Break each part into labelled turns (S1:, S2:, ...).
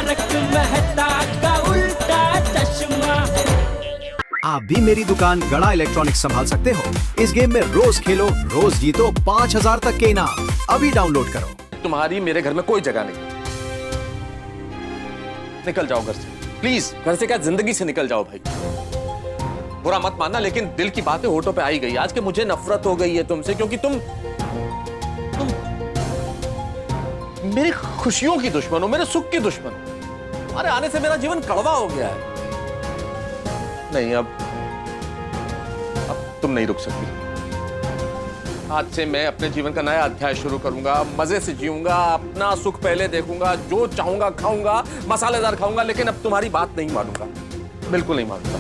S1: तारक मेहता का उल्टा चश्मा।
S2: आप भी मेरी दुकान गड़ा इलेक्ट्रॉनिक्स संभाल सकते हो। इस गेम में रोज खेलो, रोज जीतो 5000 तक के इनाम। अभी डाउनलोड करो।
S3: तुम्हारी मेरे घर में कोई जगह नहीं। निकल जाओ घर से प्लीज। घर से क्या, जिंदगी से निकल जाओ भाई। बुरा मत मानना, लेकिन दिल की बातें होठों पे आई गई आज के। मुझे नफरत हो गई है तुमसे, क्योंकि तुम मेरी खुशियों की दुश्मन हो, मेरे सुख की दुश्मन हो। तुम्हारे आने से मेरा जीवन कड़वा हो गया है। नहीं, अब तुम नहीं रुक सकती। आज से मैं अपने जीवन का नया अध्याय शुरू करूंगा। मजे से जीऊंगा, अपना सुख पहले देखूंगा, जो चाहूंगा खाऊंगा, मसालेदार खाऊंगा, लेकिन अब तुम्हारी बात नहीं मानूंगा, बिल्कुल नहीं मानूंगा।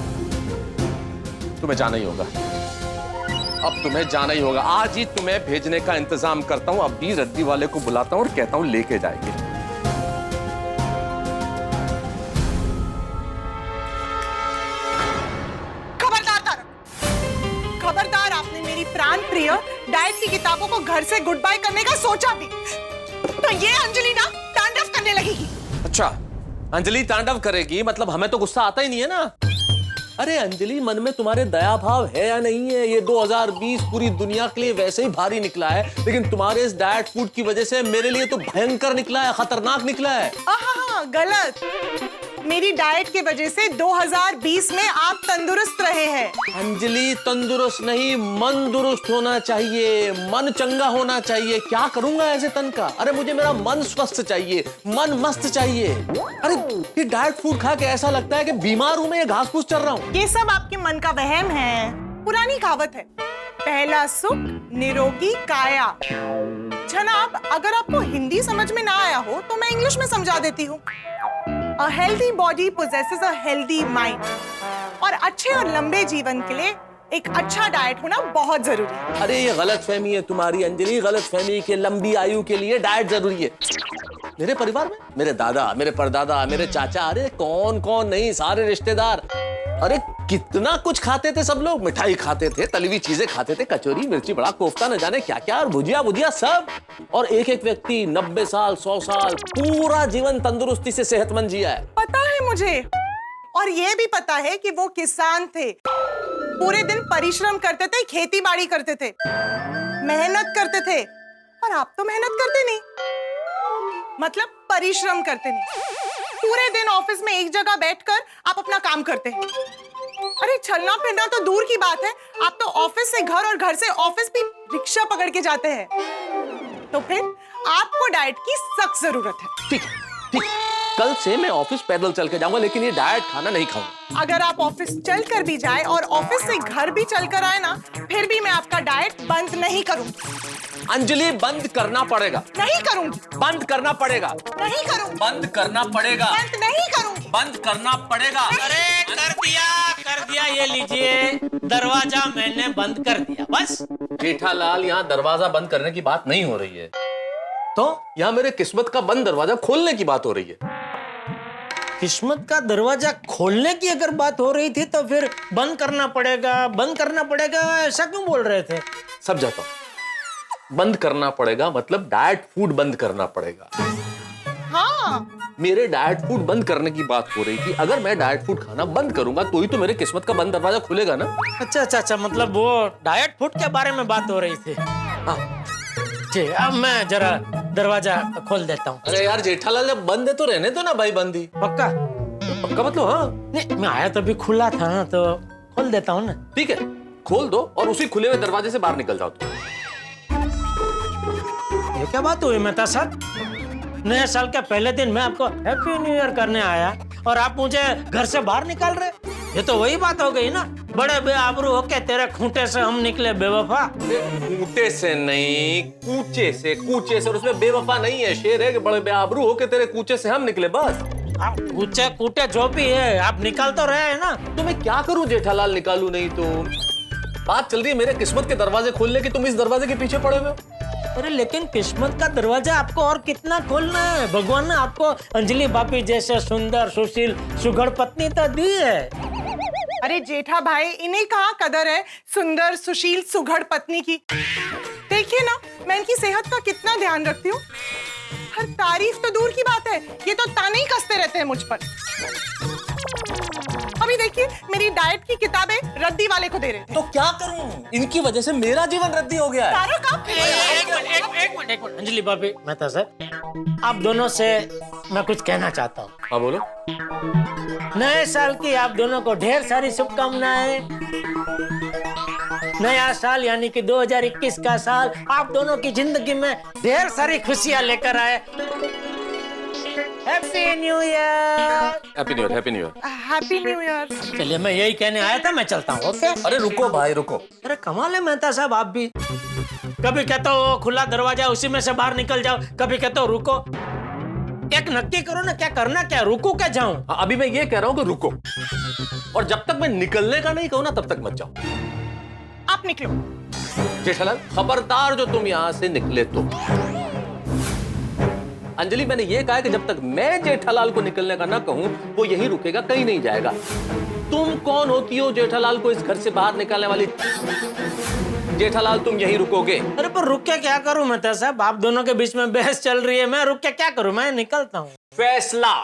S3: तुम्हें जाना ही होगा, अब तुम्हें जाना ही होगा। आज ही तुम्हें भेजने का इंतजाम करता हूं। अभी रद्दी वाले को बुलाता हूं और कहता हूं लेके जाएंगे।
S4: खबरदार, आपने मेरी प्राण प्रिय डाइट की किताबों को घर से गुड बाय करने का सोचा भी तो ये अंजलि ना तांडव करने लगेगी।
S3: अच्छा, अंजलि तांडव करेगी? मतलब हमें तो गुस्सा आता ही नहीं है ना। अरे अंजलि, मन में तुम्हारे दया भाव है या नहीं है? ये 2020 पूरी दुनिया के लिए वैसे ही भारी निकला है, लेकिन तुम्हारे इस डाइट फूड की वजह से मेरे लिए तो भयंकर निकला है, खतरनाक निकला है।
S4: गलत। मेरी डाइट की वजह से 2020 में आप तंदुरुस्त रहे हैं।
S3: अंजलि, तंदुरुस्त नहीं, मन दुरुस्त होना चाहिए, मन चंगा होना चाहिए। क्या करूंगा ऐसे तन का? अरे मुझे मेरा मन स्वस्थ चाहिए, मन मस्त चाहिए। अरे ये डाइट फूड खा के ऐसा लगता है कि बीमार हूं मैं, ये घास फूस चल रहा हूं।
S4: ये सब आपके मन का वहम है। पुरानी कहावत है, पहला सुख निरोगी काया। जनाब, अगर आपको हिंदी समझ में ना आया हो तो मैं इंग्लिश में समझा देती हूँ। A healthy body possesses a healthy mind. और अच्छे और लंबे जीवन के लिए एक अच्छा डाइट होना बहुत जरूरी है।
S3: अरे ये गलत फहमी है तुम्हारी अंजलि, गलत फहमी के लंबी आयु के लिए डाइट जरूरी है। मेरे परिवार में मेरे दादा, मेरे परदादा, मेरे चाचा, अरे कौन कौन नहीं, सारे रिश्तेदार, अरे कितना कुछ खाते थे सब लोग। मिठाई खाते थे, तली हुई चीजें खाते थे, कचौरी, मिर्ची, बड़ा कोफ्ता, न जाने क्या क्या, और भुजिया भुजिया सब। और एक एक व्यक्ति 90 साल 100 साल पूरा जीवन तंदुरुस्ती से सेहतमंद जिया है।
S4: पता है मुझे, और ये भी पता है कि वो किसान थे, पूरे दिन परिश्रम करते थे, खेती बाड़ी करते थे, मेहनत करते थे। और आप तो मेहनत करते नहीं, मतलब परिश्रम करते नहीं। पूरे दिन ऑफिस में एक जगह बैठकर आप अपना काम करते हैं। अरे चलना फिरना तो दूर की बात है, आप तो ऑफिस से घर और घर से ऑफिस भी रिक्शा पकड़ के जाते हैं। तो फिर आपको डाइट की सख्त जरूरत है।
S3: ठीक, कल से मैं ऑफिस पैदल चल के जाऊंगा, लेकिन ये डाइट खाना नहीं खाऊंगा।
S4: अगर आप ऑफिस चलकर भी जाए और ऑफिस से घर भी चलकर आए ना, फिर भी मैं आपका डाइट बंद नहीं करूंगी।
S3: अंजलि, बंद करना पड़ेगा।
S4: नहीं करूंगी।
S3: बंद करना पड़ेगा।
S4: नहीं करूंगी।
S3: बंद करना पड़ेगा।
S4: बंद नहीं करूंगी।
S3: बंद करना पड़ेगा।
S5: अरे कर दिया, ये लीजिए, दरवाजा मैंने बंद कर दिया, बस।
S3: जेठालाल, यहाँ दरवाजा बंद करने की बात नहीं हो रही है, तो यहाँ मेरे किस्मत का बंद दरवाजा खोलने की बात हो रही है।
S5: किस्मत का दरवाजा खोलने की अगर बात हो रही थी तो फिर बंद करना पड़ेगा, ऐसा क्यों बोल रहे थे?
S3: सब जाता हूँ। बंद करना पड़ेगा मतलब डाइट फूड बंद करना पड़ेगा।
S4: हाँ,
S3: मेरे डाइट फूड बंद करने की बात हो रही थी। अगर मैं डाइट फूड खाना बंद करूंगा तो ही तो मेरे किस्मत का बंद दरवाजा खुलेगा ना।
S5: अच्छा, मतलब वो डाइट फूड के बारे में बात हो रही थी।
S3: हाँ।
S5: ठीक, अब मैं जरा दरवाजा खोल देता हूँ।
S3: अरे यार जेठालाल, जब बंद है तो रहने दो ना भाई, बंद ही।
S5: पक्का?
S3: पक्का मतलब? हाँ,
S5: नहीं, मैं आया तो भी खुला था ना, तो खोल देता हूँ ना।
S3: ठीक है, खोल दो और उसी खुले हुए दरवाजे से बाहर निकल जाओ।
S5: ये क्या बात हुई मेहता साहब? नए साल के पहले दिन मैं आपको हैप्पी न्यू ईयर करने आया और आप मुझे घर से बाहर निकाल रहे? ये तो वही बात हो गई ना, बड़े बेआबरू होके तेरे खूंटे से हम निकले बेवफा।
S3: खूंटे से नहीं, कूचे से। और उसमें बेवफा नहीं है, शेर है कि बड़े बेआबरू होके तेरे कूचे से हम निकले, बस।
S5: कूचे कूटे जो भी है, आप निकाल तो रहे हैं ना।
S3: तो मैं क्या करूं जेठालाल, निकालू नहीं तो? बात चल रही है मेरे किस्मत के दरवाजे खोलने की, तुम इस दरवाजे के पीछे पड़े हुए हो।
S5: अरे लेकिन किस्मत का दरवाजा आपको और कितना खोलना है? भगवान ने आपको अंजलि भाभी जैसे सुंदर सुशील सुघड़ पत्नी तो दी है।
S4: अरे जेठा भाई, इन्हें कहाँ कदर है सुंदर सुशील सुघड़ पत्नी की। देखिए ना, मैं इनकी सेहत का कितना ध्यान रखती हूँ। पर तारीफ तो दूर की बात है, ये तो ताने ही कसते रहते हैं मुझ पर। अभी देखिए मेरी डाइट की किताबें रद्दी वाले को दे रहे थे।
S3: तो क्या करूं? इनकी वजह से मेरा जीवन रद्दी हो गया है।
S4: तारक आप
S5: एक मिनट अंजलि भाभी, मेहता साहब, आप दोनों से मैं कुछ कहना चाहता हूँ।
S3: हाँ बोलो।
S5: नए साल की आप दोनों को ढेर सारी शुभकामनाएं। नया साल यानी कि 2021 का साल आप दोनों की जिंदगी में ढेर सारी खुशियां लेकर आए। Happy new year.
S3: Happy new year, happy new year.
S4: Happy new year.
S5: चलिए मैं यही कहने आया था, मैं चलता हूँ। ओके।
S3: अरे रुको भाई रुको।
S5: अरे कमाल है मेहता साहब, आप भी कभी कहते हो खुला दरवाजा उसी में से बाहर निकल जाओ, कभी कहते हो रुको। एक नक्की करो ना, क्या करना क्या, रुको क्या जाऊं?
S3: अभी मैं ये कह रहा हूँ कि रुको, और जब तक मैं निकलने का नहीं कहूँ ना तब तक मत जाओ।
S4: आप निकलो।
S3: जेठालाल खबरदार जो तुम यहां से निकले तो। अंजलि मैंने ये कहा कि जब तक मैं जेठालाल को निकलने का ना कहूं वो यहीं रुकेगा, कहीं नहीं जाएगा। तुम कौन होती हो जेठालाल को इस घर से बाहर निकालने वाली? जेठालाल तुम यहीं रुकोगे।
S5: अरे पर रुक के क्या करूं मेहता साहब, आप दोनों के बीच में बहस चल रही है, मैं रुक के क्या करूं, मैं निकलता हूं।
S3: फैसला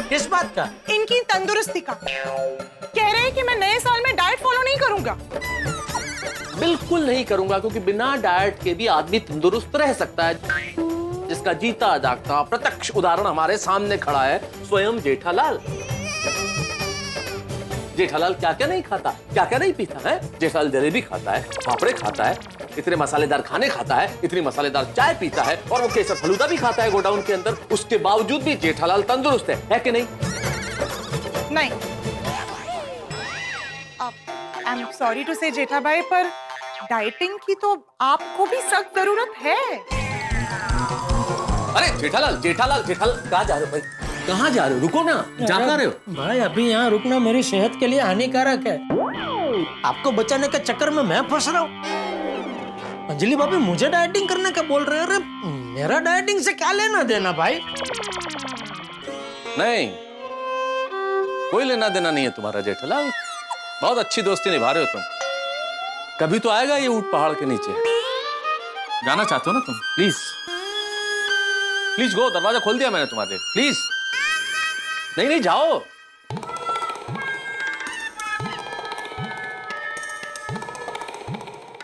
S5: किस बात का?
S4: इनकी तंदुरुस्ती का। कह रहे हैं कि मैं नए साल में डाइट फॉलो नहीं करूंगा।
S3: बिल्कुल नहीं करूंगा, क्योंकि बिना डाइट के भी आदमी तंदुरुस्त रह सकता है, जिसका जीता जागता प्रत्यक्ष उदाहरण हमारे सामने खड़ा है स्वयं जेठालाल। जेठालाल क्या क्या नहीं खाता, क्या क्या नहीं पीता है। जेठालाल जलेबी खाता है, पापड़े खाता है, इतने मसालेदार खाने खाता है, इतनी मसालेदार चाय पीता है, और वो केसर फलूदा भी खाता है गोडाउन के अंदर। उसके बावजूद भी जेठालाल तंदुरुस्त है कि नहीं?
S4: नहीं। आई एम सॉरी टू से जेठा भाई, पर डाइटिंग की तो आपको भी सख्त जरूरत है।
S3: अरे जेठालाल जेठालाल जेठालाल कहाँ जा रहे हो भाई, कहाँ जा रहे हो? रुको ना, जा कहाँ रहे हो?
S5: भाई अभी यहाँ रुकना मेरी सेहत के लिए हानिकारक है, आपको बचाने के चक्कर में मैं फंस रहा हूँ। अंजलि भाभी मुझे डाइटिंग करने का बोल रहे हैं, अरे मेरा डाइटिंग से क्या लेना देना भाई?
S3: नहीं, कोई लेना देना नहीं है तुम्हारा जेठालाल, बहुत अच्छी दोस्ती निभा रहे हो तुम। कभी तो आएगा ये ऊंट पहाड़ के नीचे। जाना चाहते हो ना तुम? प्लीज प्लीज गो, दरवाजा खोल दिया मैंने तुम्हारे लिए, प्लीज। नहीं नहीं जाओ।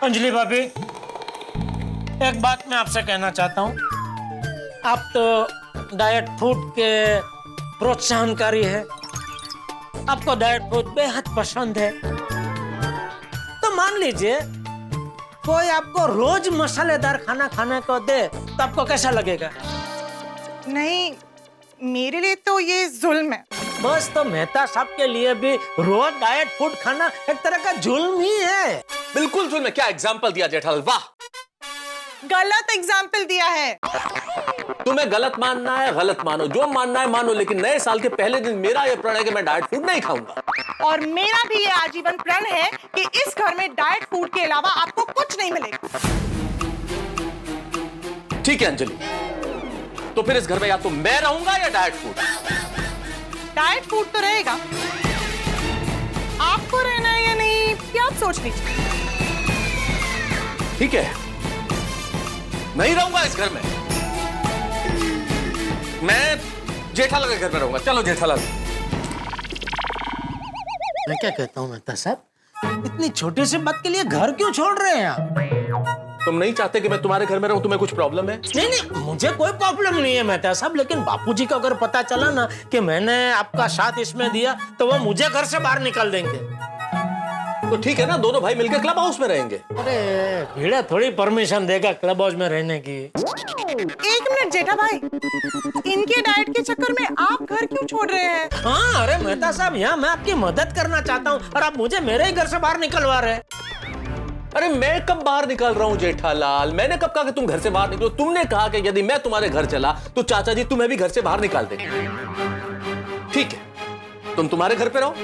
S5: अंजलि भाभी एक बात मैं आपसे कहना चाहता हूँ, आप तो डाइट फूड के प्रोत्साहनकारी है, आपको डाइट फूड बेहद पसंद है, तो मान लीजिए कोई आपको रोज मसालेदार खाना खाने को दे तो आपको कैसा लगेगा?
S4: नहीं, मेरे लिए तो ये जुल्म है।
S5: बस तो मेहता साहब के लिए भी रोज डाइट फूड खाना एक तरह का जुल्म ही है।
S3: बिल्कुल जुल्म है। क्या एग्जाम्पल दिया जेठालाल, वाह।
S4: गलत एग्जाम्पल दिया है।
S3: तुम्हें गलत मानना है गलत मानो, जो मानना है मानो, लेकिन नए साल के पहले दिन मेरा यह प्रण है कि मैं डाइट फूड नहीं खाऊंगा।
S4: और मेरा भी ये आजीवन प्रण है कि इस घर में डाइट फूड के अलावा आपको कुछ नहीं मिलेगा।
S3: ठीक है अंजलि, तो फिर इस घर में या तो मैं रहूंगा या डाइट फूड।
S4: डाइट फूड तो रहेगा, आपको रहना है या नहीं क्या आप सोच लीजिए।
S3: ठीक है, नहीं रहूंगा इस घर में, मैं जेठालाल के घर में रहूंगा। चलो जेठालाल।
S5: मैं क्या कहता हूँ मेहता साहब, इतनी छोटी सी बात के लिए घर क्यों छोड़ रहे हैं आप?
S3: तुम नहीं चाहते कि मैं तुम्हारे घर में रहूं? तुम्हें कुछ प्रॉब्लम है?
S5: नहीं नहीं, मुझे कोई प्रॉब्लम नहीं है मेहता साहब, लेकिन बापूजी को अगर पता चला ना कि मैंने आपका साथ इसमें दिया तो वो मुझे घर से बाहर निकाल देंगे।
S3: तो ठीक है ना, दोनों भाई मिलकर क्लब हाउस में रहेंगे।
S5: अरे भीड़ा थोड़ी परमिशन देगा क्लब हाउस में रहने की।
S4: एक मिनट जेठा भाई, इनके डाइट के चक्कर में आप घर क्यों छोड़ रहे हैं?
S5: हाँ अरे मेहता साहब, यहाँ मैं आपकी मदद करना चाहता हूँ और आप मुझे मेरे ही घर से बाहर निकलवा रहे हैं।
S3: अरे मैं कब बाहर निकल रहा हूं जेठालाल? मैंने कब कहा कि तुम घर से बाहर निकलो? तुमने कहा कि यदि मैं तुम्हारे घर चला तो चाचा जी तुम्हें भी घर से बाहर निकाल देंगे। ठीक है, तुम तुम्हारे घर पे रहो।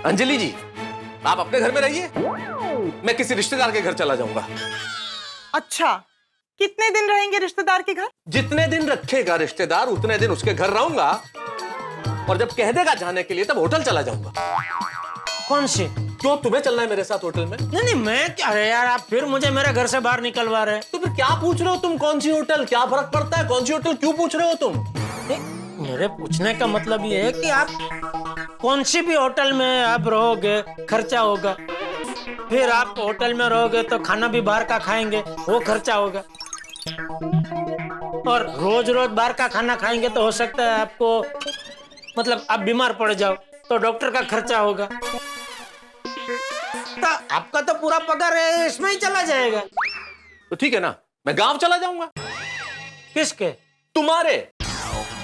S3: अंजलि जी आप अपने घर में रहिए, मैं किसी रिश्तेदार के घर चला जाऊंगा।
S4: अच्छा, कितने दिन रहेंगे रिश्तेदार के घर?
S3: जितने दिन रखेगा रिश्तेदार उतने दिन उसके घर रहूंगा, और जब कह देगा जाने के लिए तब होटल चला जाऊंगा।
S5: कौन सी?
S3: क्यों, तुम्हें चलना है मेरे साथ होटल में?
S5: नहीं नहीं, मैं क्या, अरे यार आप फिर मुझे मेरे घर से बाहर निकलवा रहे हैं।
S3: तो फिर क्या पूछ रहे हो तुम? कौन सी होटल, क्या फर्क पड़ता है? कौन सी होटल क्यों पूछ रहे हो तुम?
S5: नहीं, मेरे पूछने का मतलब ये है कि आप कौन सी भी होटल में आप रहोगे खर्चा होगा, फिर आप होटल में रहोगे तो खाना भी बाहर का खाएंगे, वो खर्चा होगा, और रोज रोज बाहर का खाना खाएंगे तो हो सकता है आपको, मतलब आप बीमार पड़ जाओ तो डॉक्टर का खर्चा होगा, तो आपका तो पूरा पगार इसमें ही चला जाएगा।
S3: तो ठीक है ना, मैं गांव चला जाऊंगा।
S5: किसके?
S3: तुम्हारे।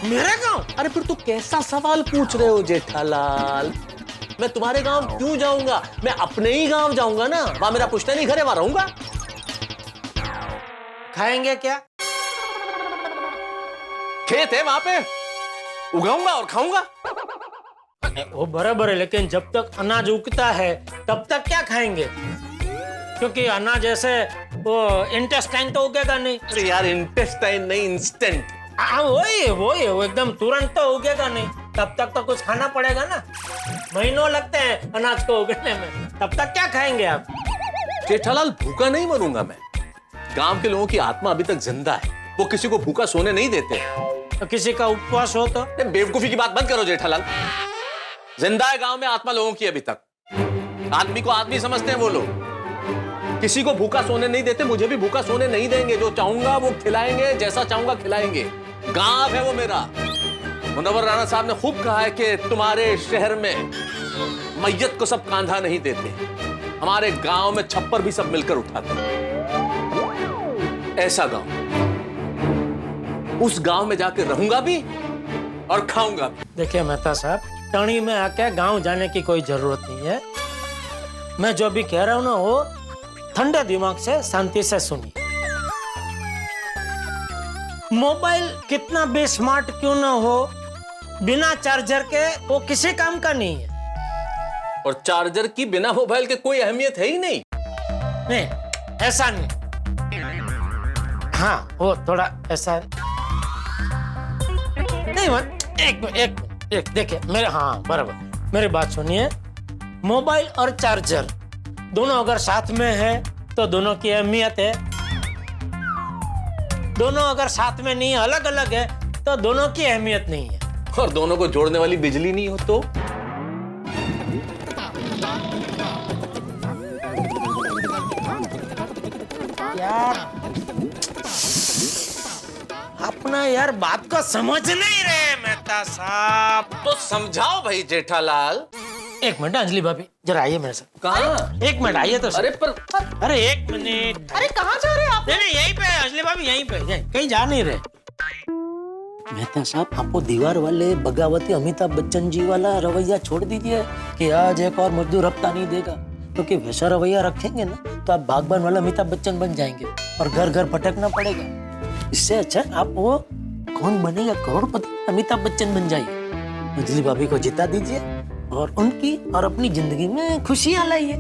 S5: मेरे गांव?
S3: अरे फिर तू कैसा सवाल पूछ रहे हो जेठालाल? मैं तुम्हारे गांव क्यों जाऊंगा? मैं अपने ही गांव जाऊंगा ना, वहां मेरा पुश्तैनी घर है, वहां रहूंगा।
S5: खाएंगे क्या?
S3: खेत है वहां पे, उगाऊंगा और खाऊंगा।
S5: वो बराबर है, लेकिन जब तक अनाज उगता है तब तक क्या खाएंगे? क्योंकि अनाज ऐसे वो इंटेस्टाइन तो उगेगा नहीं।
S3: अरे यार, इंटेस्टाइन नहीं, इंस्टेंट।
S5: हाँ वही वो एकदम तुरंत तो उगेगा नहीं, तब तक तो कुछ खाना पड़ेगा ना। महीनों लगते हैं अनाज को उगने में, तब तक क्या खाएंगे आप?
S3: जेठालाल, भूखा नहीं मरूंगा मैं। गांव के लोगों की आत्मा अभी तक जिंदा है, वो किसी को भूखा सोने नहीं देते।
S5: तो किसी का उपवास हो तो?
S3: बेवकूफी की बात बंद करो जेठालाल। जिंदा है गांव में आत्मा लोगों की अभी तक। आदमी को आदमी समझते हैं वो लोग। किसी को भूखा सोने नहीं देते, मुझे भी भूखा सोने नहीं देंगे। जो चाहूंगा वो खिलाएंगे, जैसा चाहूंगा खिलाएंगे। गांव है वो मेरा। मुनव्वर राणा साहब ने खूब कहा है कि तुम्हारे शहर में मैयत को सब कांधा नहीं देते, हमारे गांव में छप्पर भी सब मिलकर उठाते। ऐसा गांव, उस गांव में जाकर रहूंगा भी और खाऊंगा भी।
S5: देखिए मेहता साहब, टणी में आके गांव जाने की कोई जरूरत नहीं है। मैं जो भी कह रहा हूं ना, वो ठंडे दिमाग से शांति से सुनिए। मोबाइल कितना भी स्मार्ट क्यों ना हो, बिना चार्जर के वो किसी काम का नहीं है।
S3: और चार्जर की बिना मोबाइल के कोई अहमियत है ही नहीं।
S5: नहीं, ऐसा नहीं। हाँ, वो थोड़ा ऐसा नहीं। एक देखिए मेरे, हाँ बराबर, मेरी बात सुनिए। मोबाइल और चार्जर दोनों अगर साथ में है तो दोनों की अहमियत है। दोनों अगर साथ में नहीं है, अलग अलग है, तो दोनों की अहमियत नहीं है।
S3: और दोनों को जोड़ने वाली बिजली नहीं हो तो?
S5: यार अपना यार बात को समझ नहीं रहे मेहता साहब।
S3: तो समझाओ भाई जेठालाल।
S5: एक मिनट अंजलि भाभी, जरा आइए मेरे साथ।
S3: कहाँ?
S5: एक मिनट आइए तो।
S3: अरे पर
S5: अरे एक मिनट।
S4: अरे कहाँ जा रहे हैं आप?
S5: नहीं यहीं पे अंजलि भाभी, यहीं पे, कहीं जा नहीं रहे। मेहता साहब, आपको दीवार वाले बगावती अमिताभ बच्चन जी वाला रवैया छोड़ दीजिए कि आज एक और मजदूर हफ्ता नहीं देगा। क्योंकि वैसा रवैया रखेंगे ना तो आप बागबान वाला अमिताभ बच्चन बन जाएंगे और घर घर भटकना पड़ेगा। इससे अच्छा आप वो कौन बनेगा करोड़पति अमिताभ बच्चन बन जाइए। अंजलि भाभी को जिता दीजिए और उनकी और अपनी जिंदगी में खुशियां लाइए।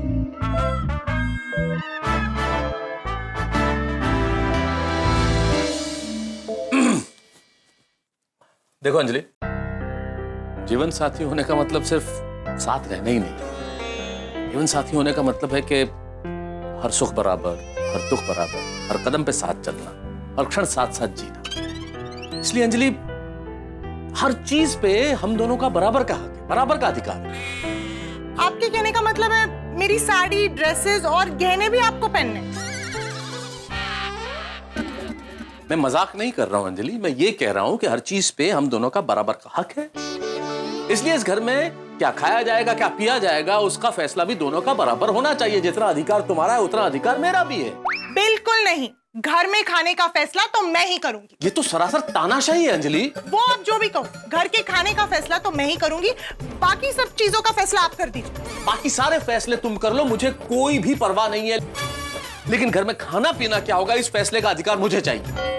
S3: देखो अंजलि, जीवन साथी होने का मतलब सिर्फ साथ रहना ही नहीं। जीवन साथी होने का मतलब है कि हर सुख बराबर, हर दुख बराबर, हर कदम पे साथ चलना, हर क्षण साथ साथ जीना। इसलिए अंजलि, हर चीज पे हम दोनों का बराबर का हक है, बराबर का अधिकार है।
S4: आपके कहने का मतलब है मेरी साड़ी, ड्रेसेस और गहने भी आपको पहनने?
S3: मैं मजाक नहीं कर रहा हूं अंजलि, मैं ये कह रहा हूं कि हर चीज पे हम दोनों का बराबर का हक है। इसलिए इस घर में क्या खाया जाएगा, क्या पिया जाएगा, उसका फैसला भी दोनों का बराबर होना चाहिए। जितना अधिकार तुम्हारा है उतना अधिकार मेरा भी है।
S4: बिल्कुल नहीं, घर में खाने का फैसला तो मैं ही करूंगी।
S3: ये तो सरासर तानाशाही है अंजलि।
S4: वो आप जो भी कहो, घर के खाने का फैसला तो मैं ही करूंगी, बाकी सब चीजों का फैसला आप कर दीजिए।
S3: बाकी सारे फैसले तुम कर लो, मुझे कोई भी परवाह नहीं है, लेकिन घर में खाना पीना क्या होगा इस फैसले का अधिकार मुझे चाहिए।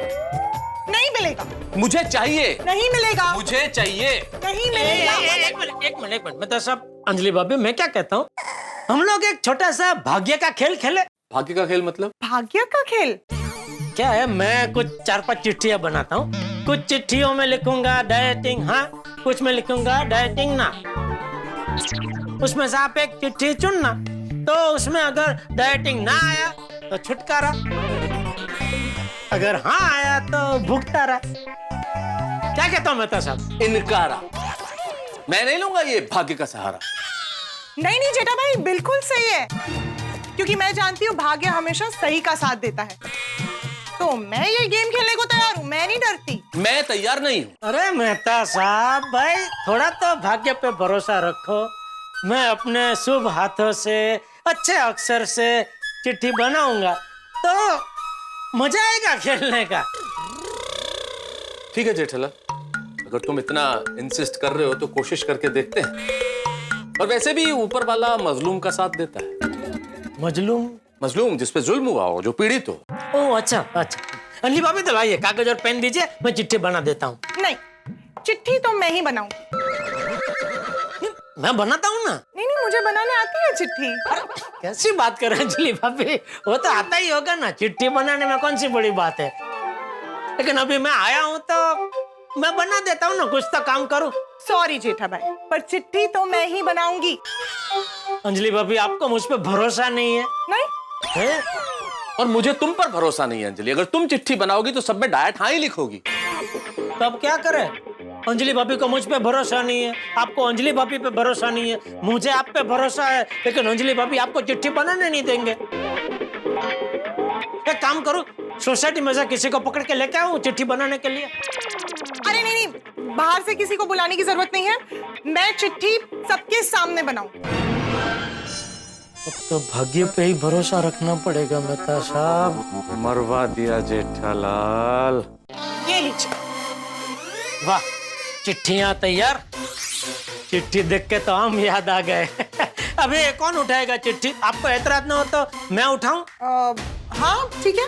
S4: नहीं मिलेगा।
S3: मुझे चाहिए।
S4: नहीं मिलेगा।
S3: मुझे चाहिए।
S4: नहीं मिलेगा।
S5: एक मिनट मतलब सब। अंजलि भाभी, मैं क्या कहता हूँ, हम लोग एक छोटा सा भाग्य का खेल खेले।
S3: भाग्य का खेल मतलब?
S4: भाग्य का खेल
S5: क्या है, मैं कुछ 4-5 चिट्ठियां बनाता हूँ। कुछ चिट्ठियों में लिखूंगा डाइटिंग हाँ, कुछ में लिखूंगा डाइटिंग ना। उसमें से आप एक चिट्ठी चुनना, तो उसमें अगर डाइटिंग ना आया तो छुटकारा, अगर हाँ आया तो भुगतारा। क्या कहता हूं मेहता साहब?
S3: इनकारा। मैं नहीं लूंगा ये भाग्य का सहारा।
S4: नहीं नहीं जेठा भाई, बिल्कुल सही है, क्योंकि मैं जानती हूँ भाग्य हमेशा सही का साथ देता है। तो मैं ये गेम खेलने को तैयार हूँ, मैं नहीं डरती।
S3: मैं तैयार नहीं हूँ।
S5: अरे मेहता साहब भाई, थोड़ा तो भाग्य पे भरोसा रखो। मैं अपने शुभ हाथों से अच्छे अक्षर से चिट्ठी बनाऊंगा तो मजा आएगा खेलने का।
S3: ठीक है जेठालाल, अगर तुम इतना इंसिस्ट कर रहे हो तो कोशिश करके देखते हैं। और वैसे भी ऊपर वाला मजलूम का साथ देता है।
S5: मजलूम?
S3: मजलूम जिस पे जुल्म हुआ हो, जो पीड़ित हो।
S5: ओह अच्छा अच्छा। अंजलि भाभी तो लाइए कागज और पेन दीजिए, मैं चिट्ठी बना देता हूँ।
S4: नहीं, चिट्ठी तो मैं ही बनाऊंगी।
S5: मैं बनाता हूँ ना।
S4: नहीं नहीं, मुझे बनाने आती है चिट्ठी।
S5: कैसी बात कर रहे हैं अंजलि भाभी, वो तो आता ही होगा ना, चिट्ठी बनाने में कौन सी बड़ी बात है। लेकिन अभी मैं आया हूँ तो मैं बना देता हूँ ना, कुछ तो काम करूँ।
S4: सॉरी जेठा भाई, पर चिट्ठी तो मैं ही बनाऊंगी।
S5: अंजलि भाभी, आपको मुझ पे भरोसा नहीं है?
S4: नहीं
S5: है?
S3: और मुझे तुम पर भरोसा नहीं है अंजलि। अगर तुम चिट्ठी बनाओगी तो सब में डायट हाँ ही लिखोगी।
S5: तो अब क्या करें? अंजलि भाभी को मुझ पे भरोसा नहीं है, आपको अंजलि भाभी पे भरोसा नहीं है, मुझे आप पे भरोसा है, लेकिन अंजलि भाभी आपको चिट्ठी बनाने नहीं देंगे। एक काम करो, सोसाइटी में से किसी को पकड़ के लेके आऊं चिट्ठी बनाने के लिए।
S4: अरे नहीं नहीं, बाहर से किसी को बुलाने की जरूरत नहीं है, मैं चिट्ठी सबके सामने बनाऊं।
S5: अब तो भाग्य पे ही भरोसा रखना पड़ेगा मेहता साहब।
S3: मरवा दिया जेठालाल।
S4: ये लीजिए।
S5: वाह, चिट्ठियां तैयार। चिट्ठी देख के तो हम याद आ गए। अभी कौन उठाएगा चिट्ठी? आपको एतराज ना हो तो मैं उठाऊं?
S4: हाँ ठीक है।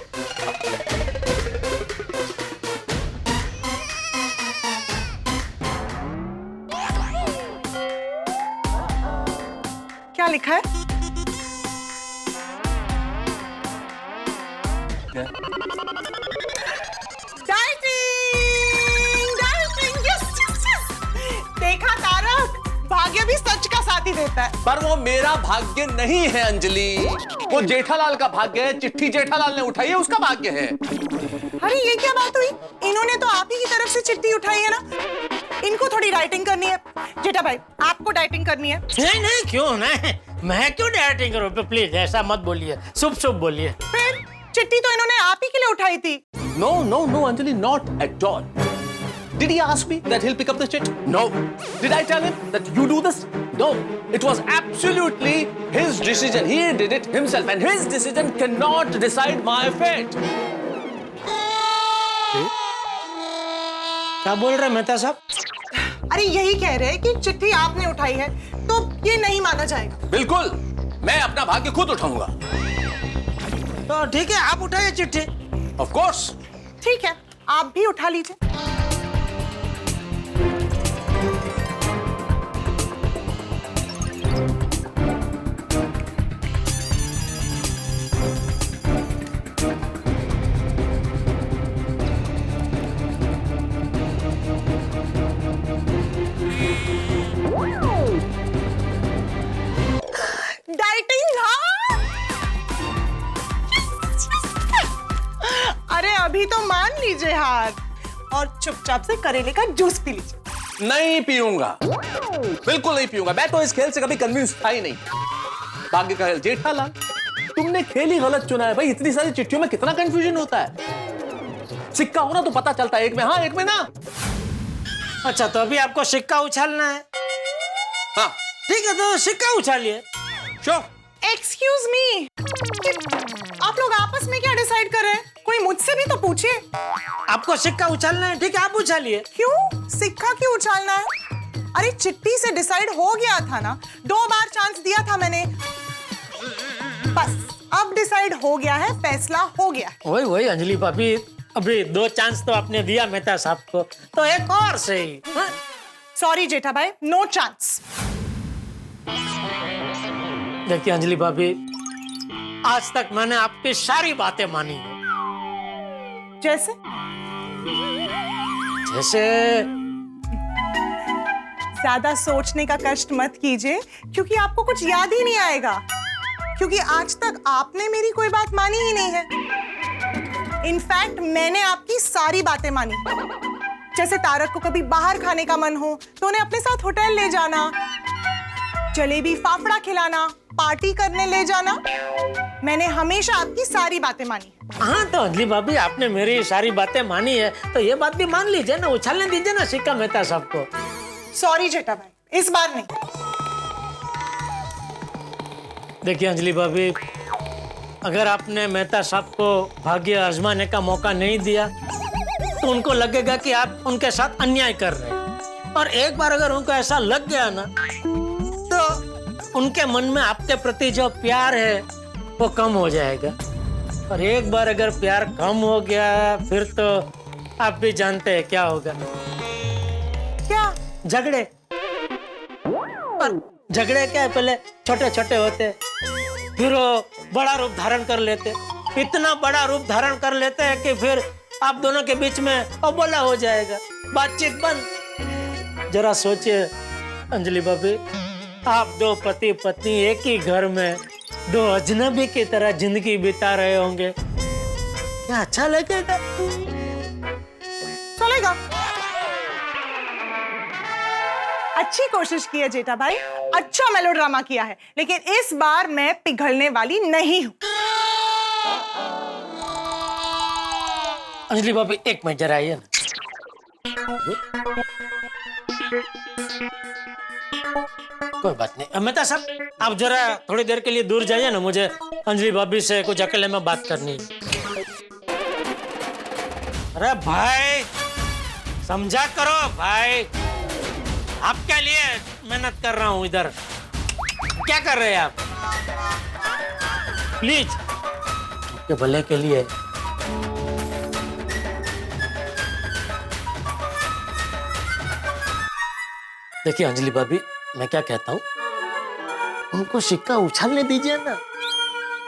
S4: क्या लिखा है? देखा तारक, भाग्य भी सच का साथ ही देता है।
S3: पर वो मेरा भाग्य नहीं है अंजलि, वो जेठालाल का भाग्य है। चिट्ठी जेठालाल ने उठाई है, उसका भाग्य है।
S4: अरे ये क्या बात हुई? इन्होंने तो आप ही की तरफ से चिट्ठी उठाई है ना, इनको थोड़ी राइटिंग करनी है। जेठा भाई, आपको डाइटिंग करनी है?
S5: नहीं नहीं, क्यों नहीं, मैं क्यों डाइटिंग करूं? प्लीज ऐसा मत बोलिए, शुभ शुभ बोलिए।
S4: फिर चिट्ठी तो इन्होंने आप ही के लिए उठाई थी।
S3: No, no, no, Anjali, not at all. Did he ask me that he'll pick up the chit? No. Did I tell him that you do this? No. It was absolutely his decision. He did it himself, and his decision cannot decide my fate.
S5: क्या बोल रहे मेहता साहब?
S4: अरे यही कह रहे हैं कि चिट्ठी आपने उठाई है तो ये नहीं माना जाएगा।
S3: बिल्कुल, मैं अपना भाग्य खुद उठाऊंगा।
S5: तो ठीक है, आप उठाइए चिट्ठी।
S3: Of course.
S4: ठीक है, आप भी उठा लीजिए। डाइटिंग, हाँ? अरे अभी तो मान लीजिए हार और चुपचाप से करेले का जूस पी लीजिए।
S3: नहीं पीऊंगा, बिल्कुल नहीं पीऊंगा। मैं तो इस खेल से कभी कन्विंस था ही नहीं। भाग्य का खेल। जेठालाल, तुमने खेल ही गलत चुना है भाई। इतनी सारी चिट्ठियों में कितना कंफ्यूजन होता है। सिक्का हो ना तो पता चलता है, एक में हाँ एक में ना।
S5: अच्छा, तो अभी आपको सिक्का उछालना है?
S3: हाँ
S5: ठीक है, तो सिक्का उछालिए।
S3: श्योर।
S4: एक्सक्यूज मी, आप लोग आपस में क्या डिसाइड कर रहे हैं? कोई मुझसे भी तो पूछिए।
S5: आपको सिक्का उछालना है, ठीक है, आप उछालिए।
S4: क्यों? सिक्का क्यों उछालना है? अरे चिट्ठी से डिसाइड हो गया था ना, 2 बार चांस दिया था मैंने। बस अब डिसाइड हो गया है, फैसला हो गया है।
S5: वही वही अंजलि भाभी, अभी 2 चांस तो आपने दिया मेहता साहब को, तो एक और सही।
S4: सॉरी जेठा भाई, नो चांस।
S5: देखिए अंजलि भाभी, आज तक मैंने आपकी सारी बातें मानी है।
S4: जैसे?
S5: जैसे
S4: ज्यादा सोचने का कष्ट मत कीजिए, क्योंकि आपको कुछ याद ही नहीं आएगा, क्योंकि आज तक आपने मेरी कोई बात मानी ही नहीं है। इनफैक्ट मैंने आपकी सारी बातें मानी। जैसे तारक को कभी बाहर खाने का मन हो तो उन्हें अपने साथ होटल ले जाना, जलेबी फाफड़ा खिलाना, पार्टी करने ले जाना। मैंने हमेशा आपकी सारी बातें मानी।
S5: हाँ तो अंजलि भाभी, आपने मेरी सारी बातें मानी है तो ये बात भी मान लीजिए ना, उछालने दीजिए ना सिक्का मेहता साहब को।
S4: सॉरी जेठा भाई, इस बार नहीं।
S5: देखिए अंजलि भाभी, अगर आपने मेहता साहब को भाग्य आजमाने का मौका नहीं दिया तो उनको लगेगा कि आप उनके साथ अन्याय कर रहे हैं, और एक बार अगर उनको ऐसा लग गया ना तो उनके मन में आपके प्रति जो प्यार है वो कम हो जाएगा, और एक बार अगर प्यार कम हो गया फिर तो आप भी जानते हैं क्या होगा।
S4: क्या?
S5: झगड़े। और झगड़े क्या है, पहले छोटे छोटे होते फिर वो बड़ा रूप धारण कर लेते, इतना बड़ा रूप धारण कर लेते हैं कि फिर आप दोनों के बीच में अबोला हो जाएगा, बातचीत बंद। जरा सोचिए अंजलि भाभी, आप दो पति पत्नी एक ही घर में दो अजनबी की तरह जिंदगी बिता रहे होंगे, क्या अच्छा लगेगा?
S4: चलेगा। अच्छी कोशिश की है जेठा भाई, अच्छा मेलोड्रामा किया है, लेकिन इस बार मैं पिघलने वाली नहीं हूं।
S5: अंजलि भाभी एक मिनट जरा आइए ना। कोई बात नहीं मेहता साहब, आप जरा थोड़ी देर के लिए दूर जाइए ना, मुझे अंजलि भाभी से कुछ अकेले में बात करनी है। अरे भाई समझा करो भाई, आपके लिए मेहनत कर रहा हूं इधर, क्या कर रहे हैं आप? प्लीज आपके भले के लिए। देखिए अंजलि भाभी, मैं क्या कहता हूँ, उनको सिक्का उछालने दीजिए ना।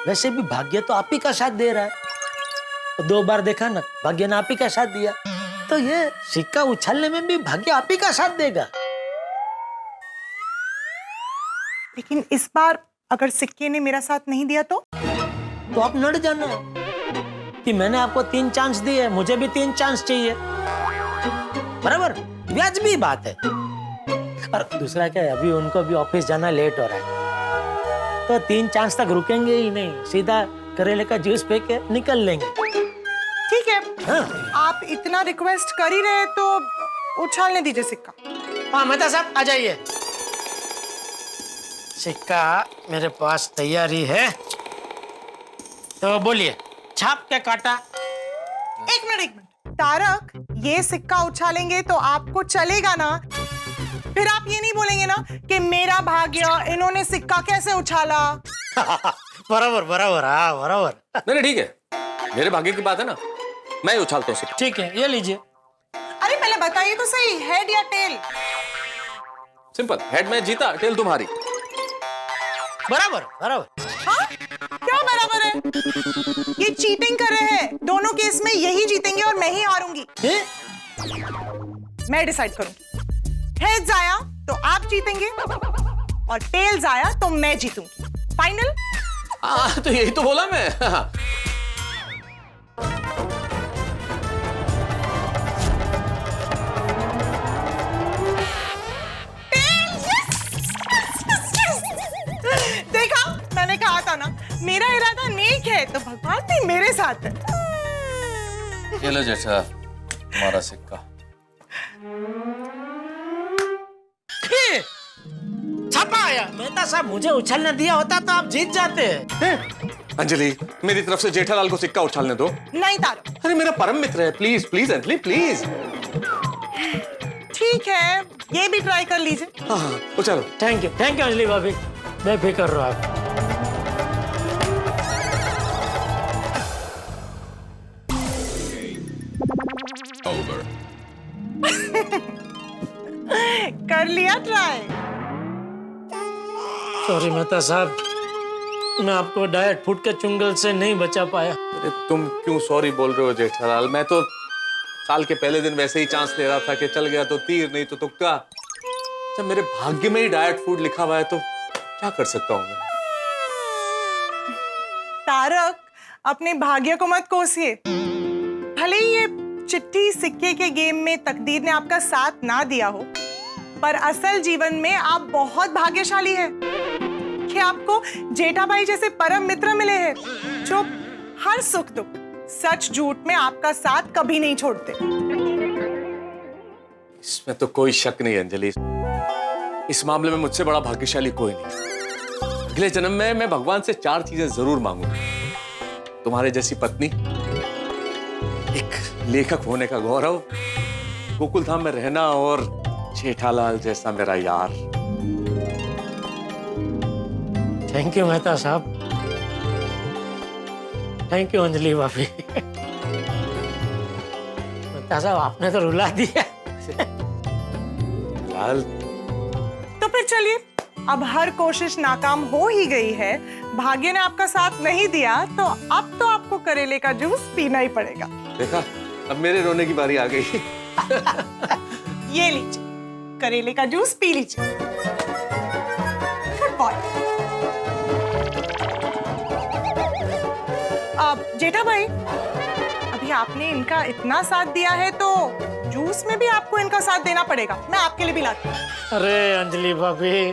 S5: वैसे भी भाग्य तो आप ही का साथ दे रहा है, तो 2 बार देखा ना, भाग्य ने आप ही का साथ दिया, तो ये सिक्का उछालने में भी भाग्य आप ही का साथ देगा।
S4: लेकिन इस बार अगर सिक्के ने मेरा साथ नहीं दिया तो
S5: आप नड़ जाना कि मैंने आपको 3 चांस दिए, मुझे भी 3 चांस चाहिए, बराबर? वाजिबी बात है। और दूसरा क्या है, अभी उनको भी ऑफिस जाना लेट हो रहा है, तो 3 चांस तक रुकेंगे ही नहीं, सीधा करेले का जूस पी के निकल लेंगे।
S4: ठीक है।
S5: हाँ।
S4: आप इतना रिक्वेस्ट कर ही रहे तो उछालने दीजिए सिक्का।
S5: हाँ मेहता साहब आ जाइए, सिक्का मेरे पास तैयारी है, तो बोलिए छाप के काटा।
S4: एक मिनट। तारक, ये सिक्का उछालेंगे तो आपको चलेगा ना? फिर आप ये नहीं बोलेंगे ना कि मेरा भाग्य, इन्होंने सिक्का कैसे उछाला?
S5: बराबर बराबर, हाँ बराबर।
S3: नहीं ठीक है, मेरे भाग्य की बात है ना, मैं उछालता हूँ।
S5: ठीक है, ये लीजिए।
S4: अरे पहले बताइए तो सही, हेड या टेल?
S3: सिंपल, हेड में जीता, टेल तुम्हारी।
S5: बराबर बराबर।
S4: हाँ? क्या बराबर है? ये चीटिंग कर रहे हैं, दोनों केस में यही जीतेंगे और मैं ही हारूंगी। मैं डिसाइड करूंगी, हेड्स आया तो आप जीतेंगे और टेल्स आया तो मैं जीतूंगी। फाइनल?
S3: हाँ तो यही तो बोला मैं।
S4: देखा, मैंने कहा था ना, मेरा इरादा नेक है तो भगवान भी मेरे साथ है।
S3: ये लो जेठा तुम्हारा सिक्का।
S5: छापा आया। मेहता साहब, मुझे उछलने दिया होता तो आप जीत जाते।
S3: अंजलि, मेरी तरफ से जेठालाल को सिक्का उछालने दो।
S4: नहीं तारक।
S3: अरे मेरा परम मित्र है, प्लीज प्लीज अंजलि प्लीज।
S4: ठीक है, ये भी ट्राई कर लीजिए।
S3: हाँ उछालो।
S5: थैंक यू अंजलि भाभी, मैं फिक्र रहा आप।
S4: कर लिया ट्राई।
S5: सॉरी मेहता साहब, मैं आपको डायट फूड के चुंगल से नहीं बचा पाया।
S3: अरे तुम क्यों सॉरी बोल रहे हो जेठालाल? मैं तो साल के पहले दिन वैसे ही चांस ले रहा था कि चल गया तो तीर, नहीं तो तुक्का। जब मेरे भाग्य में ही डाइट फूड लिखा हुआ है तो क्या कर सकता हूँ मैं?
S4: तारक, अपने भाग्य को मत कोसिए। भले ही ये चिट्ठी सिक्के के गेम में तकदीर ने आपका साथ ना दिया हो, पर असल जीवन में आप बहुत भाग्यशाली हैं कि आपको जेठाभाई जैसे परम मित्र मिले हैं जो हर सुख दुख, सच झूठ में आपका साथ कभी नहीं छोड़ते।
S3: इसमें तो कोई शक नहीं अंजलि, इस मामले में मुझसे बड़ा भाग्यशाली कोई नहीं। अगले जन्म में मैं भगवान से 4 चीजें जरूर मांगूंगा। तुम्हारे जैसी पत्नी, एक लेखक होने का गौरव, गोकुल धाम में रहना और जेठालाल जैसा मेरा यार।
S5: थैंक यू मेहता साहब, थैंक यू अंजलि भाभी। मेहता साहब आपने तो रुला दिया।
S3: लाल,
S4: तो फिर चलिए, अब हर कोशिश नाकाम हो ही गई है, भाग्य ने आपका साथ नहीं दिया, तो अब तो आपको करेले का जूस पीना ही पड़ेगा।
S3: देखा, अब मेरे रोने की बारी आ गई।
S4: ये लीजिए, करेले का जूस पी लीजिए। Good boy. अब जेठा भाई, अभी आपने इनका इतना साथ दिया है तो जूस में भी आपको इनका साथ देना पड़ेगा। मैं आपके लिए भी लाती हूँ।
S5: अरे अंजलि भाभी,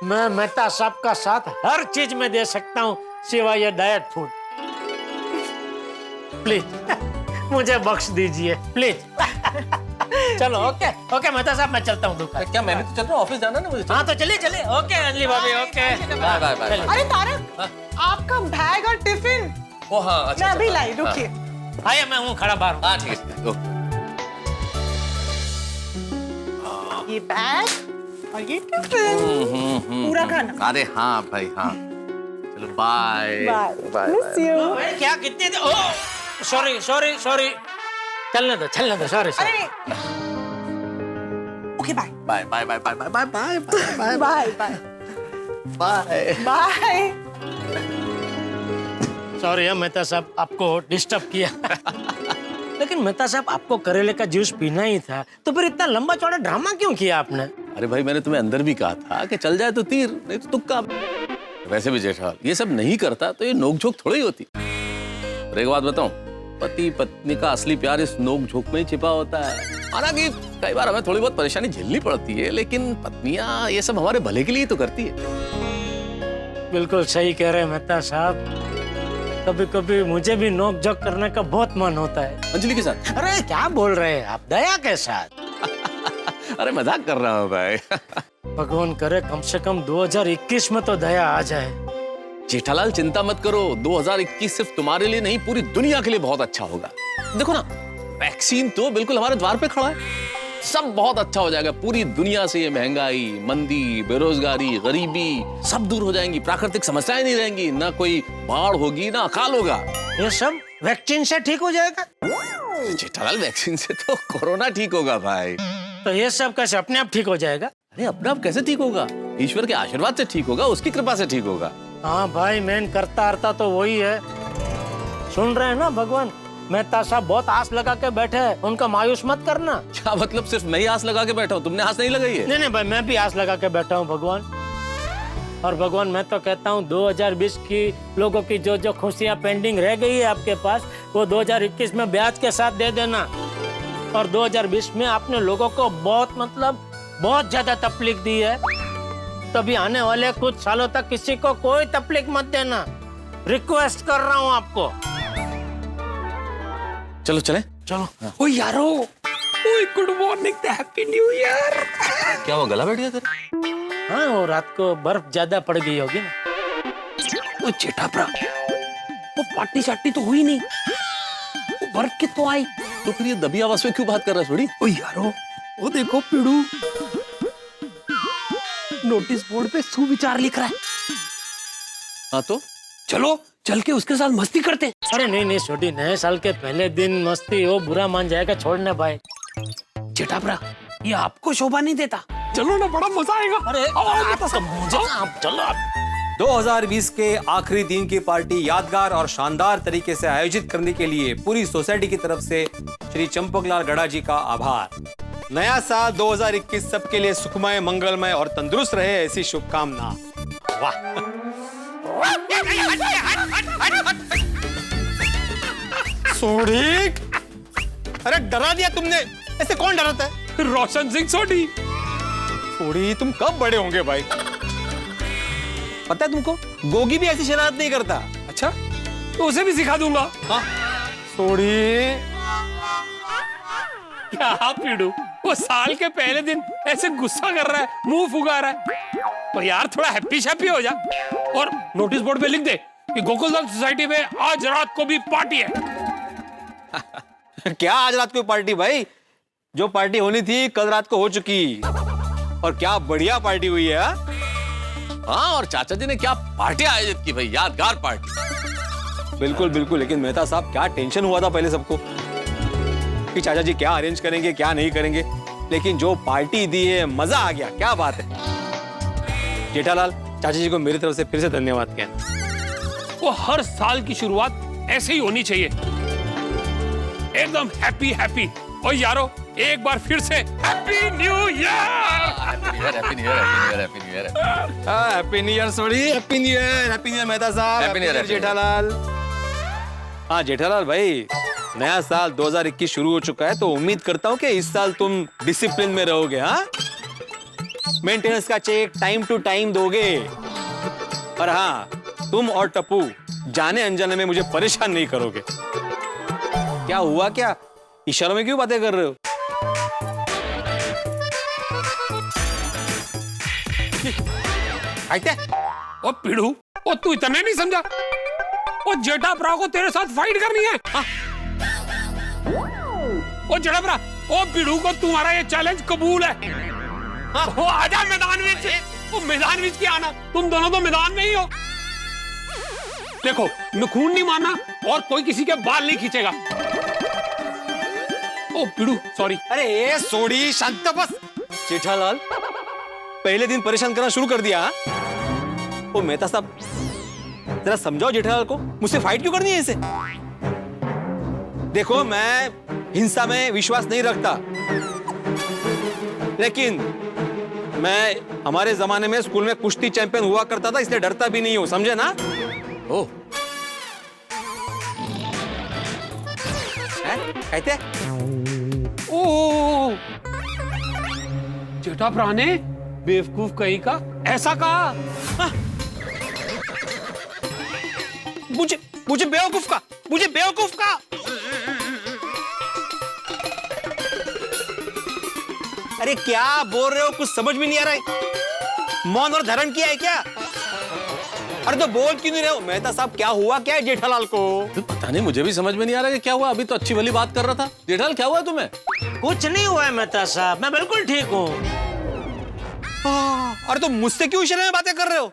S5: मैं मेहता साहब का साथ हर चीज में दे सकता हूँ सिवाय ये डाइट फूड। प्लीज मुझे बख्श दीजिए प्लीज। चलो ओके ओके मेहता साहब, मैं चलता हूँ दुकान।
S3: क्या मैंने तो चल रहा, ऑफिस जाना ना मुझे।
S5: हाँ तो चलिए चलिए, ओके अंजलि भाभी, ओके
S3: बाय बाय बाय।
S4: अरे तारक, आपका बैग और टिफिन
S3: ओ हाँ, अच्छा
S4: मैं अभी
S3: अच्छा,
S4: लाई, रुकिए।
S5: आइए, मैं हूँ खड़ा बाहर।
S3: हाँ ठीक है, ओके।
S4: ये बैग और ये टिफिन, पूरा खाना।
S3: अरे हाँ भाई हाँ, चलो बाय
S4: बाय। Miss you.
S5: अरे क्या कितने दे? ओह सॉरी सॉरी सॉरी, चलने दो सॉरी सॉरी।
S4: अरे okay, bye
S3: bye bye bye bye bye bye bye
S4: bye bye
S3: bye.
S4: Bye.
S5: Sorry है मेहता साहब, आपको डिस्टर्ब किया। लेकिन मेहता साहब, आपको करेले का जूस पीना ही था, तो फिर इतना लंबा चौड़ा ड्रामा क्यों किया आपने?
S3: अरे भाई, मैंने तुम्हें अंदर भी कहा था कि चल जाए तो तीर, नहीं तो तुक्का। वैसे भी जेठालाल ये सब नहीं करता तो ये नोकझोंक थोड़ी होती। और एक बात बताऊं, पति पत्नी का असली प्यार इस नोकझोंक में ही छिपा होता है। हालांकि कई बार हमें थोड़ी बहुत परेशानी झेलनी पड़ती है, लेकिन पत्नियां ये सब हमारे भले के लिए तो करती है।
S5: बिल्कुल सही कह रहे हैं मेहता साहब, कभी कभी मुझे भी नोक झोंक करने का बहुत मन होता है।
S3: अंजलि के साथ?
S5: अरे क्या बोल रहे हैं आप, दया के साथ?
S3: अरे मजाक कर रहा हूँ भाई।
S5: भगवान करे कम से कम 2021 में तो दया आ जाए।
S3: जेठालाल चिंता मत करो, 2021 सिर्फ तुम्हारे लिए नहीं पूरी दुनिया के लिए बहुत अच्छा होगा। देखो ना, वैक्सीन तो बिल्कुल हमारे द्वार पे खड़ा है, सब बहुत अच्छा हो जाएगा। पूरी दुनिया से ये महंगाई, मंदी, बेरोजगारी, गरीबी सब दूर हो जाएंगी, प्राकृतिक समस्याएं नहीं रहेंगी, ना कोई बाढ़ होगी ना अकाल होगा।
S5: ये सब वैक्सीन से ठीक हो जाएगा?
S3: जेठालाल वैक्सीन से तो कोरोना ठीक होगा भाई।
S5: तो ये सब कैसे अपने आप ठीक हो जाएगा?
S3: अरे अपने आप कैसे ठीक होगा? ईश्वर के आशीर्वाद से ठीक होगा, उसकी कृपा से ठीक होगा।
S5: हाँ भाई, मेन करता हरता तो वही है। सुन रहे हैं ना भगवान, मेहता साहब बहुत आस लगा के बैठे हैं, उनका मायूस मत करना।
S3: क्या मतलब, सिर्फ मैं ही आस लगा के बैठा हूँ, तुमने आस नहीं लगाई है?
S5: नहीं भाई, मैं भी आस लगा के बैठा हूँ भगवान। और भगवान, मैं तो कहता हूँ 2020 की लोगों की जो खुशियाँ पेंडिंग रह गई है आपके पास, वो 2021 में ब्याज के साथ दे देना। और 2020 में आपने लोगों को बहुत ज्यादा तकलीफ दी है, तभी आने वाले कुछ सालों तक किसी को कोई तकलीफ मत देना। रिक्वेस्ट कर रहा हूँ आपको।
S3: चलो चले।
S5: चलो।
S1: ओ यारो, ओए good morning, happy new year.
S3: क्या वो गला बैठ गया तेरा?
S5: हाँ, वो रात को बर्फ ज्यादा पड़ गई होगी ना।
S1: ओ जेठाप्रा, वो पार्टी शार्टी तो हुई नहीं, वो बर्फ की तो आई।
S3: तो फिर ये दबी आवाज में क्यों बात कर रहा है थोड़ी?
S1: ओ यारो, वो देखो पिड़ू, नोटिस बोर्ड पे सुविचार लिख रहा है।
S3: हाँ तो
S1: चलो चल के उसके साथ मस्ती करते।
S5: अरे नहीं छोटी, नए साल के पहले दिन मस्ती वो बुरा मान जाएगा, छोड़ने भाई।
S1: जेठाप्रा, ये आपको शोभा नहीं देता। चलो ना, बड़ा मजा आएगा।
S5: अरे
S1: आप तो
S5: मुझे आप चलो आप।
S6: 2020 के आखिरी दिन की पार्टी यादगार और शानदार तरीके से आयोजित करने के लिए पूरी सोसाइटी की तरफ से श्री चंपकलाल गड़ा जी का आभार। नया साल 2021 सबके लिए सुखमय, मंगलमय और तंदुरुस्त रहे, ऐसी शुभकामना। वाह। सोडी, अरे डरा दिया तुमने, ऐसे कौन डराता है?
S1: रोशन सिंह सोडी।
S6: सोडी, तुम कब बड़े होंगे भाई? पता है तुमको, गोगी भी ऐसी शरारत नहीं करता।
S1: अच्छा, तो उसे भी सिखा दूंगा।
S6: हाँ सोडी,
S1: क्या पीड़ू, वो साल के पहले दिन ऐसे गुस्सा कर रहा है, मुंह फुगा रहा है। तो यार थोड़ा हैप्पी शैप्पी हो जा और नोटिस बोर्ड पे लिख दे कि गोकुलधाम सोसाइटी में आज रात को भी पार्टी है।
S6: क्या आज रात को पार्टी भाई? जो पार्टी होनी थी कल रात को हो चुकी, और क्या बढ़िया पार्टी हुई है।
S3: हाँ, और चाचा जी ने क्या पार्टी आयोजित की भाई, यादगार पार्टी।
S6: बिल्कुल बिल्कुल, लेकिन मेहता साहब क्या टेंशन हुआ था पहले सबको कि चाचा जी क्या अरेंज करेंगे क्या नहीं करेंगे, लेकिन जो पार्टी दी है मजा आ गया। क्या बात है जेठालाल, चाचा जी को मेरी तरफ से फिर से धन्यवाद कहना।
S1: वो हर साल की शुरुआत ऐसे ही होनी चाहिए, एकदम हैप्पी हैप्पी। और यारो एक बार फिर से happy new year.
S3: Happy new year, happy new year, happy new year,
S6: happy new year Sodhi, happy new year, happy new year Mehta साहब,
S3: हैप्पी न्यू ईयर
S6: जेठालाल। हाँ जेठालाल भाई, नया साल 2021 शुरू हो चुका है, तो उम्मीद करता हूँ कि इस साल तुम डिसिप्लिन में रहोगे। हाँ, मेंटेनेंस का चेक टाइम टू टाइम दोगे, और हाँ तुम और टप्पू जाने अनजाने में मुझे परेशान नहीं करोगे। क्या हुआ, क्या इशारों में क्यों बातें कर रहे हो? आते?
S1: ओ पीड़ू, ओ तू इतना नहीं समझा? ओ जेठा भरा को तेरे साथ फाइट करनी है। हाँ? ओ जेठा भरा, ओ पीड़ू को तुम्हारा ये चैलेंज कबूल है। हाँ? ओ आजा मैदान में, ओ मैदान में क्या आना, तुम दोनों तो मैदान में ही हो। देखो, मैं खून नहीं मारना और कोई किसी के बाल नहीं खींचेगा। ओ पीड़ू सॉरी।
S6: अरे ये सोडी, शांत बस। जेठालाल पहले दिन परेशान करना शुरू कर दिया। ओ मेहता साहब जरा समझाओ जेठालाल को, मुझसे फाइट क्यों करनी है इसे? देखो मैं हिंसा में विश्वास नहीं रखता, लेकिन मैं हमारे जमाने में स्कूल में कुश्ती चैंपियन हुआ करता था, इसलिए डरता भी नहीं हूं, समझे ना?
S3: ओह,
S6: कहते
S1: ओ जेठा भरा ने बेवकूफ कहीं का ऐसा कहा।
S6: हाँ। मुझे बेवकूफ का, मुझे बेवकूफ का। अरे क्या बोल रहे हो, कुछ समझ में नहीं आ रहा है। मौन और धारण किया है क्या? अरे तो बोल क्यों नहीं रहे हो? मेहता साहब क्या हुआ क्या है जेठालाल को?
S3: पता नहीं, मुझे भी समझ में नहीं आ रहा कि क्या हुआ। अभी तो अच्छी भली बात कर रहा था। जेठालाल क्या हुआ तुम्हें?
S5: कुछ नहीं हुआ है मेहता साहब, मैं बिल्कुल ठीक हूँ।
S6: अरे तो मुझसे क्यों इशारे में बातें कर रहे हो?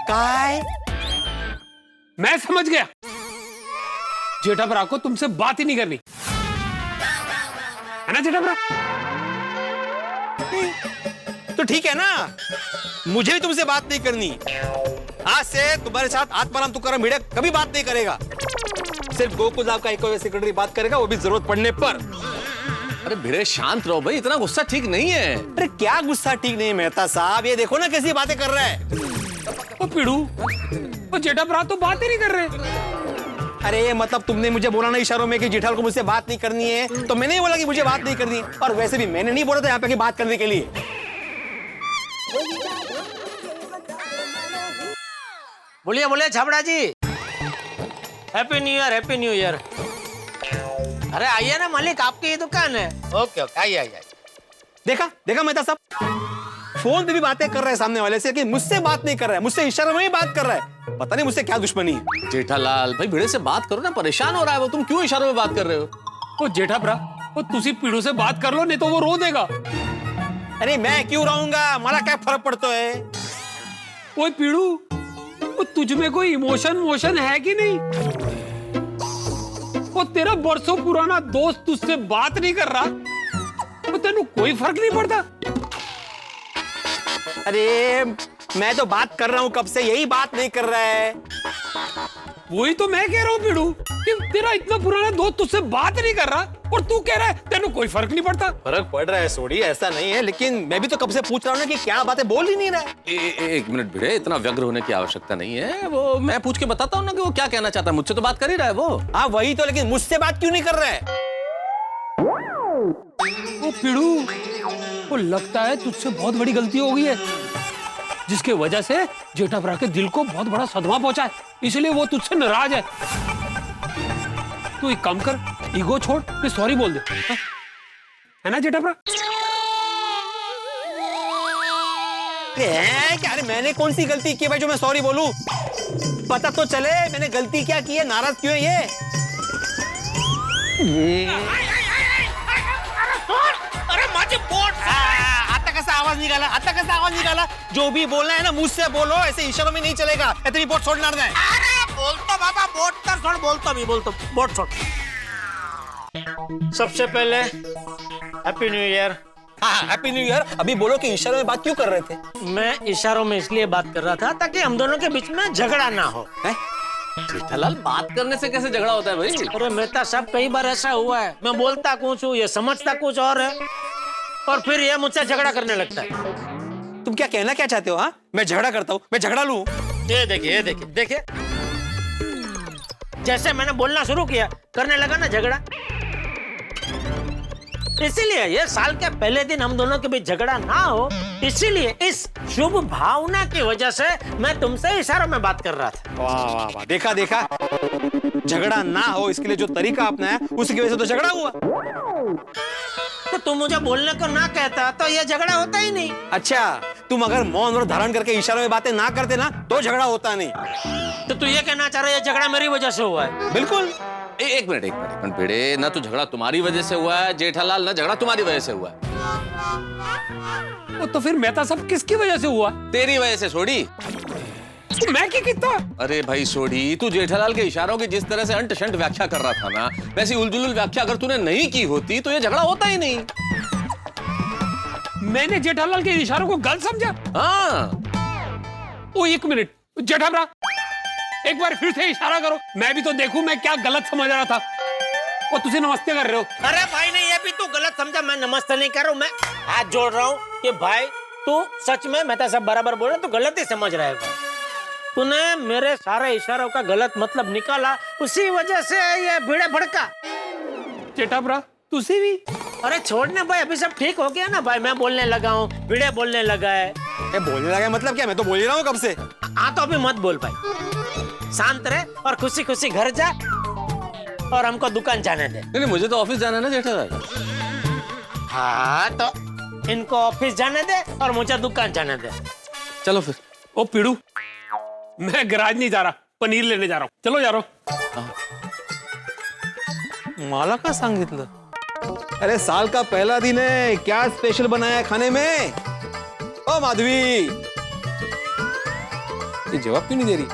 S6: काय?
S1: मैं समझ गया, जेठा भरा को तुमसे बात ही नहीं करनी है ना जेठा भरा?
S6: तो ठीक है ना, मुझे भी तुमसे बात नहीं करनी। आज से तुम्हारे साथ आत्माराम तुकाराम भिड़े कभी बात नहीं करेगा। सिर्फ गोकुलधाम का एक सेक्रेटरी बात करेगा, वो भी जरूरत पड़ने पर।
S3: अरे भिड़े शांत रहो भाई, इतना गुस्सा ठीक नहीं है।
S6: अरे क्या गुस्सा ठीक नहीं मेहता साहब, ये देखो ना कैसी बातें कर रहा है।
S1: ओ पीड़ू, ओ जेठा भरा तो बात ही नहीं कर रहे।
S6: अरे मतलब तुमने मुझे बोला ना इशारों में कि जेठालाल को मुझसे बात नहीं करनी है, तो मैंने ही बोला कि मुझे बात नहीं करनी है। और वैसे भी मैंने नहीं बोला था यहाँ पे कि बात करने के लिए।
S5: बोलिए बोलिए Chhabra ji, happy new year, happy new year. अरे आइए ना मालिक, आपकी ही दुकान है। ओके ओके, आइए आइए।
S6: देखा देखा मेहता साहब, फोन पे भी बातें कर रहा है सामने वाले से, कि मुझसे बात नहीं कर रहा है, मुझसे इशारों में ही बात कर रहा है। पता नहीं मुझसे क्या दुश्मनी है।
S3: जेठालाल भाई भिड़े से बात करो ना, परेशान हो रहा है वो, तुम क्यों इशारों में बात कर रहे हो?
S1: ओ जेठा भरा, ओ तुसी पीड़ू से बात कर लो, नहीं तो वो रो देगा।
S6: अरे मैं क्यों रहूंगा, हमारा क्या फर्क पड़ता है?
S1: ओए पीड़ू, ओ तुझ में कोई इमोशन है कि नहीं? ओ तेरा बरसों पुराना दोस्त तुझसे बात नहीं कर रहा, तो तेनू कोई फर्क नहीं पड़ता?
S6: अरे मैं तो बात कर रहा हूँ कब से, यही बात नहीं कर रहा है।
S1: वही तो मैं कह रहा हूँ बिड़ू कि तेरा इतना पुराना दोस्त तुझसे बात नहीं कर रहा और तू कह रहा है तेरे कोई फर्क नहीं पड़ता।
S6: फर्क पड़ रहा है सोडी, ऐसा नहीं है, लेकिन मैं भी तो कब से पूछ रहा हूँ ना कि क्या बातें बोल ही नहीं रहा है।
S3: एक मिनट भिड़े, इतना व्यग्र होने की आवश्यकता नहीं है। वो मैं पूछ के बताता हूँ ना कि वो क्या कहना चाहता है। मुझसे तो बात कर ही रहा है वो।
S6: हाँ वही तो, लेकिन मुझसे बात क्यों नहीं कर रहा है?
S1: वो पिड़ू, वो लगता है तुझसे बहुत बड़ी गलती हो गई है, जिसके वजह से जेठाभरा के दिल को बहुत बड़ा सदमा पहुंचा है, इसलिए वो तुझसे नाराज है। तू एक काम कर, ईगो छोड़, फिर सॉरी बोल दे, है ना जेठाभरा?
S6: क्या? अरे मैंने कौन सी गलती की भाई जो मैं सॉरी बोलूं? पता तो चले मैंने गलती क्या की है, नाराज क्यों है ये?
S5: अरे माझे पोट
S6: आता कैसा आवाज निकाला? आता कैसा आवाज निकाला? जो भी बोलना है ना मुझसे बोलो, ऐसे इशारों में नहीं चलेगा। इतनी बोट छोड़ना है।
S5: अरे बोलतो बाबा, बोट तर छोड़, बोलतो मी बोलतो, बोट छोड़। सबसे पहले हैप्पी न्यू ईयर।
S6: हाँ हैप्पी न्यू ईयर। अभी बोलो कि इशारों में बात क्यों कर रहे थे?
S5: मैं इशारों में इसलिए बात कर रहा था ताकि हम दोनों के बीच में झगड़ा ना हो।
S3: जेठालाल, बात करने से कैसे झगड़ा होता है भाई?
S5: अरे मेहता साहब, कई बार ऐसा हुआ है, मैं बोलता कुछ हूँ, ये समझता कुछ और है, और फिर ये मुझसे झगड़ा करने लगता है।
S6: तुम क्या कहना क्या चाहते हो? हाँ मैं झगड़ा करता हूँ, मैं झगड़ा लूं?
S5: ये देखिए, ये देखिए, देखिए, जैसे मैंने बोलना शुरू किया करने लगा ना झगड़ा। इसीलिए ये साल के पहले दिन हम दोनों के बीच झगड़ा ना हो, इसीलिए इस शुभ भावना की वजह से मैं तुमसे इशारों में बात कर रहा था।
S6: वाह वाह वाह, देखा देखा, झगड़ा ना हो इसके लिए जो तरीका अपनाया उसकी वजह से तो झगड़ा हुआ।
S5: तो तुम मुझे बोलने को ना कहता तो ये झगड़ा होता ही नहीं।
S6: अच्छा, तुम अगर मौन और धारण करके इशारों में बातें ना करते ना तो झगड़ा होता नहीं।
S5: तो तू ये कहना चाह रहा है ये झगड़ा मेरी वजह से हुआ है?
S3: बिल्कुल। एक मिनट भिड़े, ना तो झगड़ा तुम्हारी वजह से हुआ है जेठालाल, ना झगड़ा तुम्हारी वजह से हुआ है।
S1: वो तो फिर मेहता साहब किसकी वजह से हुआ?
S3: तेरी वजह से सोडी।
S1: तो मैं क्या कितना?
S3: अरे भाई सोडी, तू जेठालाल के इशारों की जिस तरह से अंट शंट व्याख्या कर रहा था ना, वैसी उलझुल व्याख्या अगर तूने नहीं की होती तो ये झगड़ा होता ही नहीं।
S1: मैंने जेठालाल के इशारों को गलत समझा?
S3: हाँ।
S1: ओ एक मिनट जेठाभरा, एक बार फिर से इशारा करो, मैं भी तो देखूं मैं क्या गलत समझ रहा था। वो तुझे नमस्ते कर रहे हो?
S5: अरे भाई नहीं, ये भी तू गलत समझा। मैं नमस्ते नहीं कर रहा हूँ, मैं हाथ जोड़ रहा हूँ कि भाई तू सच में मेहता साहब बराबर बोल रहा, तू गलत ही समझ रहा है भाई। तूने मेरे सारे इशारों का गलत मतलब निकाला, उसी वजह से ये भिड़े भड़का।
S1: जेठाभरा तुझे भी?
S5: अरे छोड़ने भाई, अभी सब ठीक हो गया ना भाई। मैं बोलने लगा हूँ, भिड़े बोलने लगा है।
S6: बोलने लगा मतलब क्या? मैं तो बोल ही रहा हूँ कब से।
S5: हाँ तो अभी मत बोल भाई, शांत रहे और खुशी खुशी घर जा और हमको दुकान जाने दे।
S3: नहीं, मुझे तो ऑफिस जाना है ना जेठालाल।
S5: हाँ तो इनको ऑफिस जाने दे और मुझे दुकान जाने दे।
S3: चलो फिर।
S1: ओ पिड़ू, मैं गैराज नहीं जा रहा, पनीर लेने जा रहा हूँ। चलो जा रहा हूँ।
S6: मला का सांगितलं? अरे साल का पहला दिन है, क्या स्पेशल बनाया है खाने में? ओ माधवी, ये जवाब क्यों नहीं दे रही?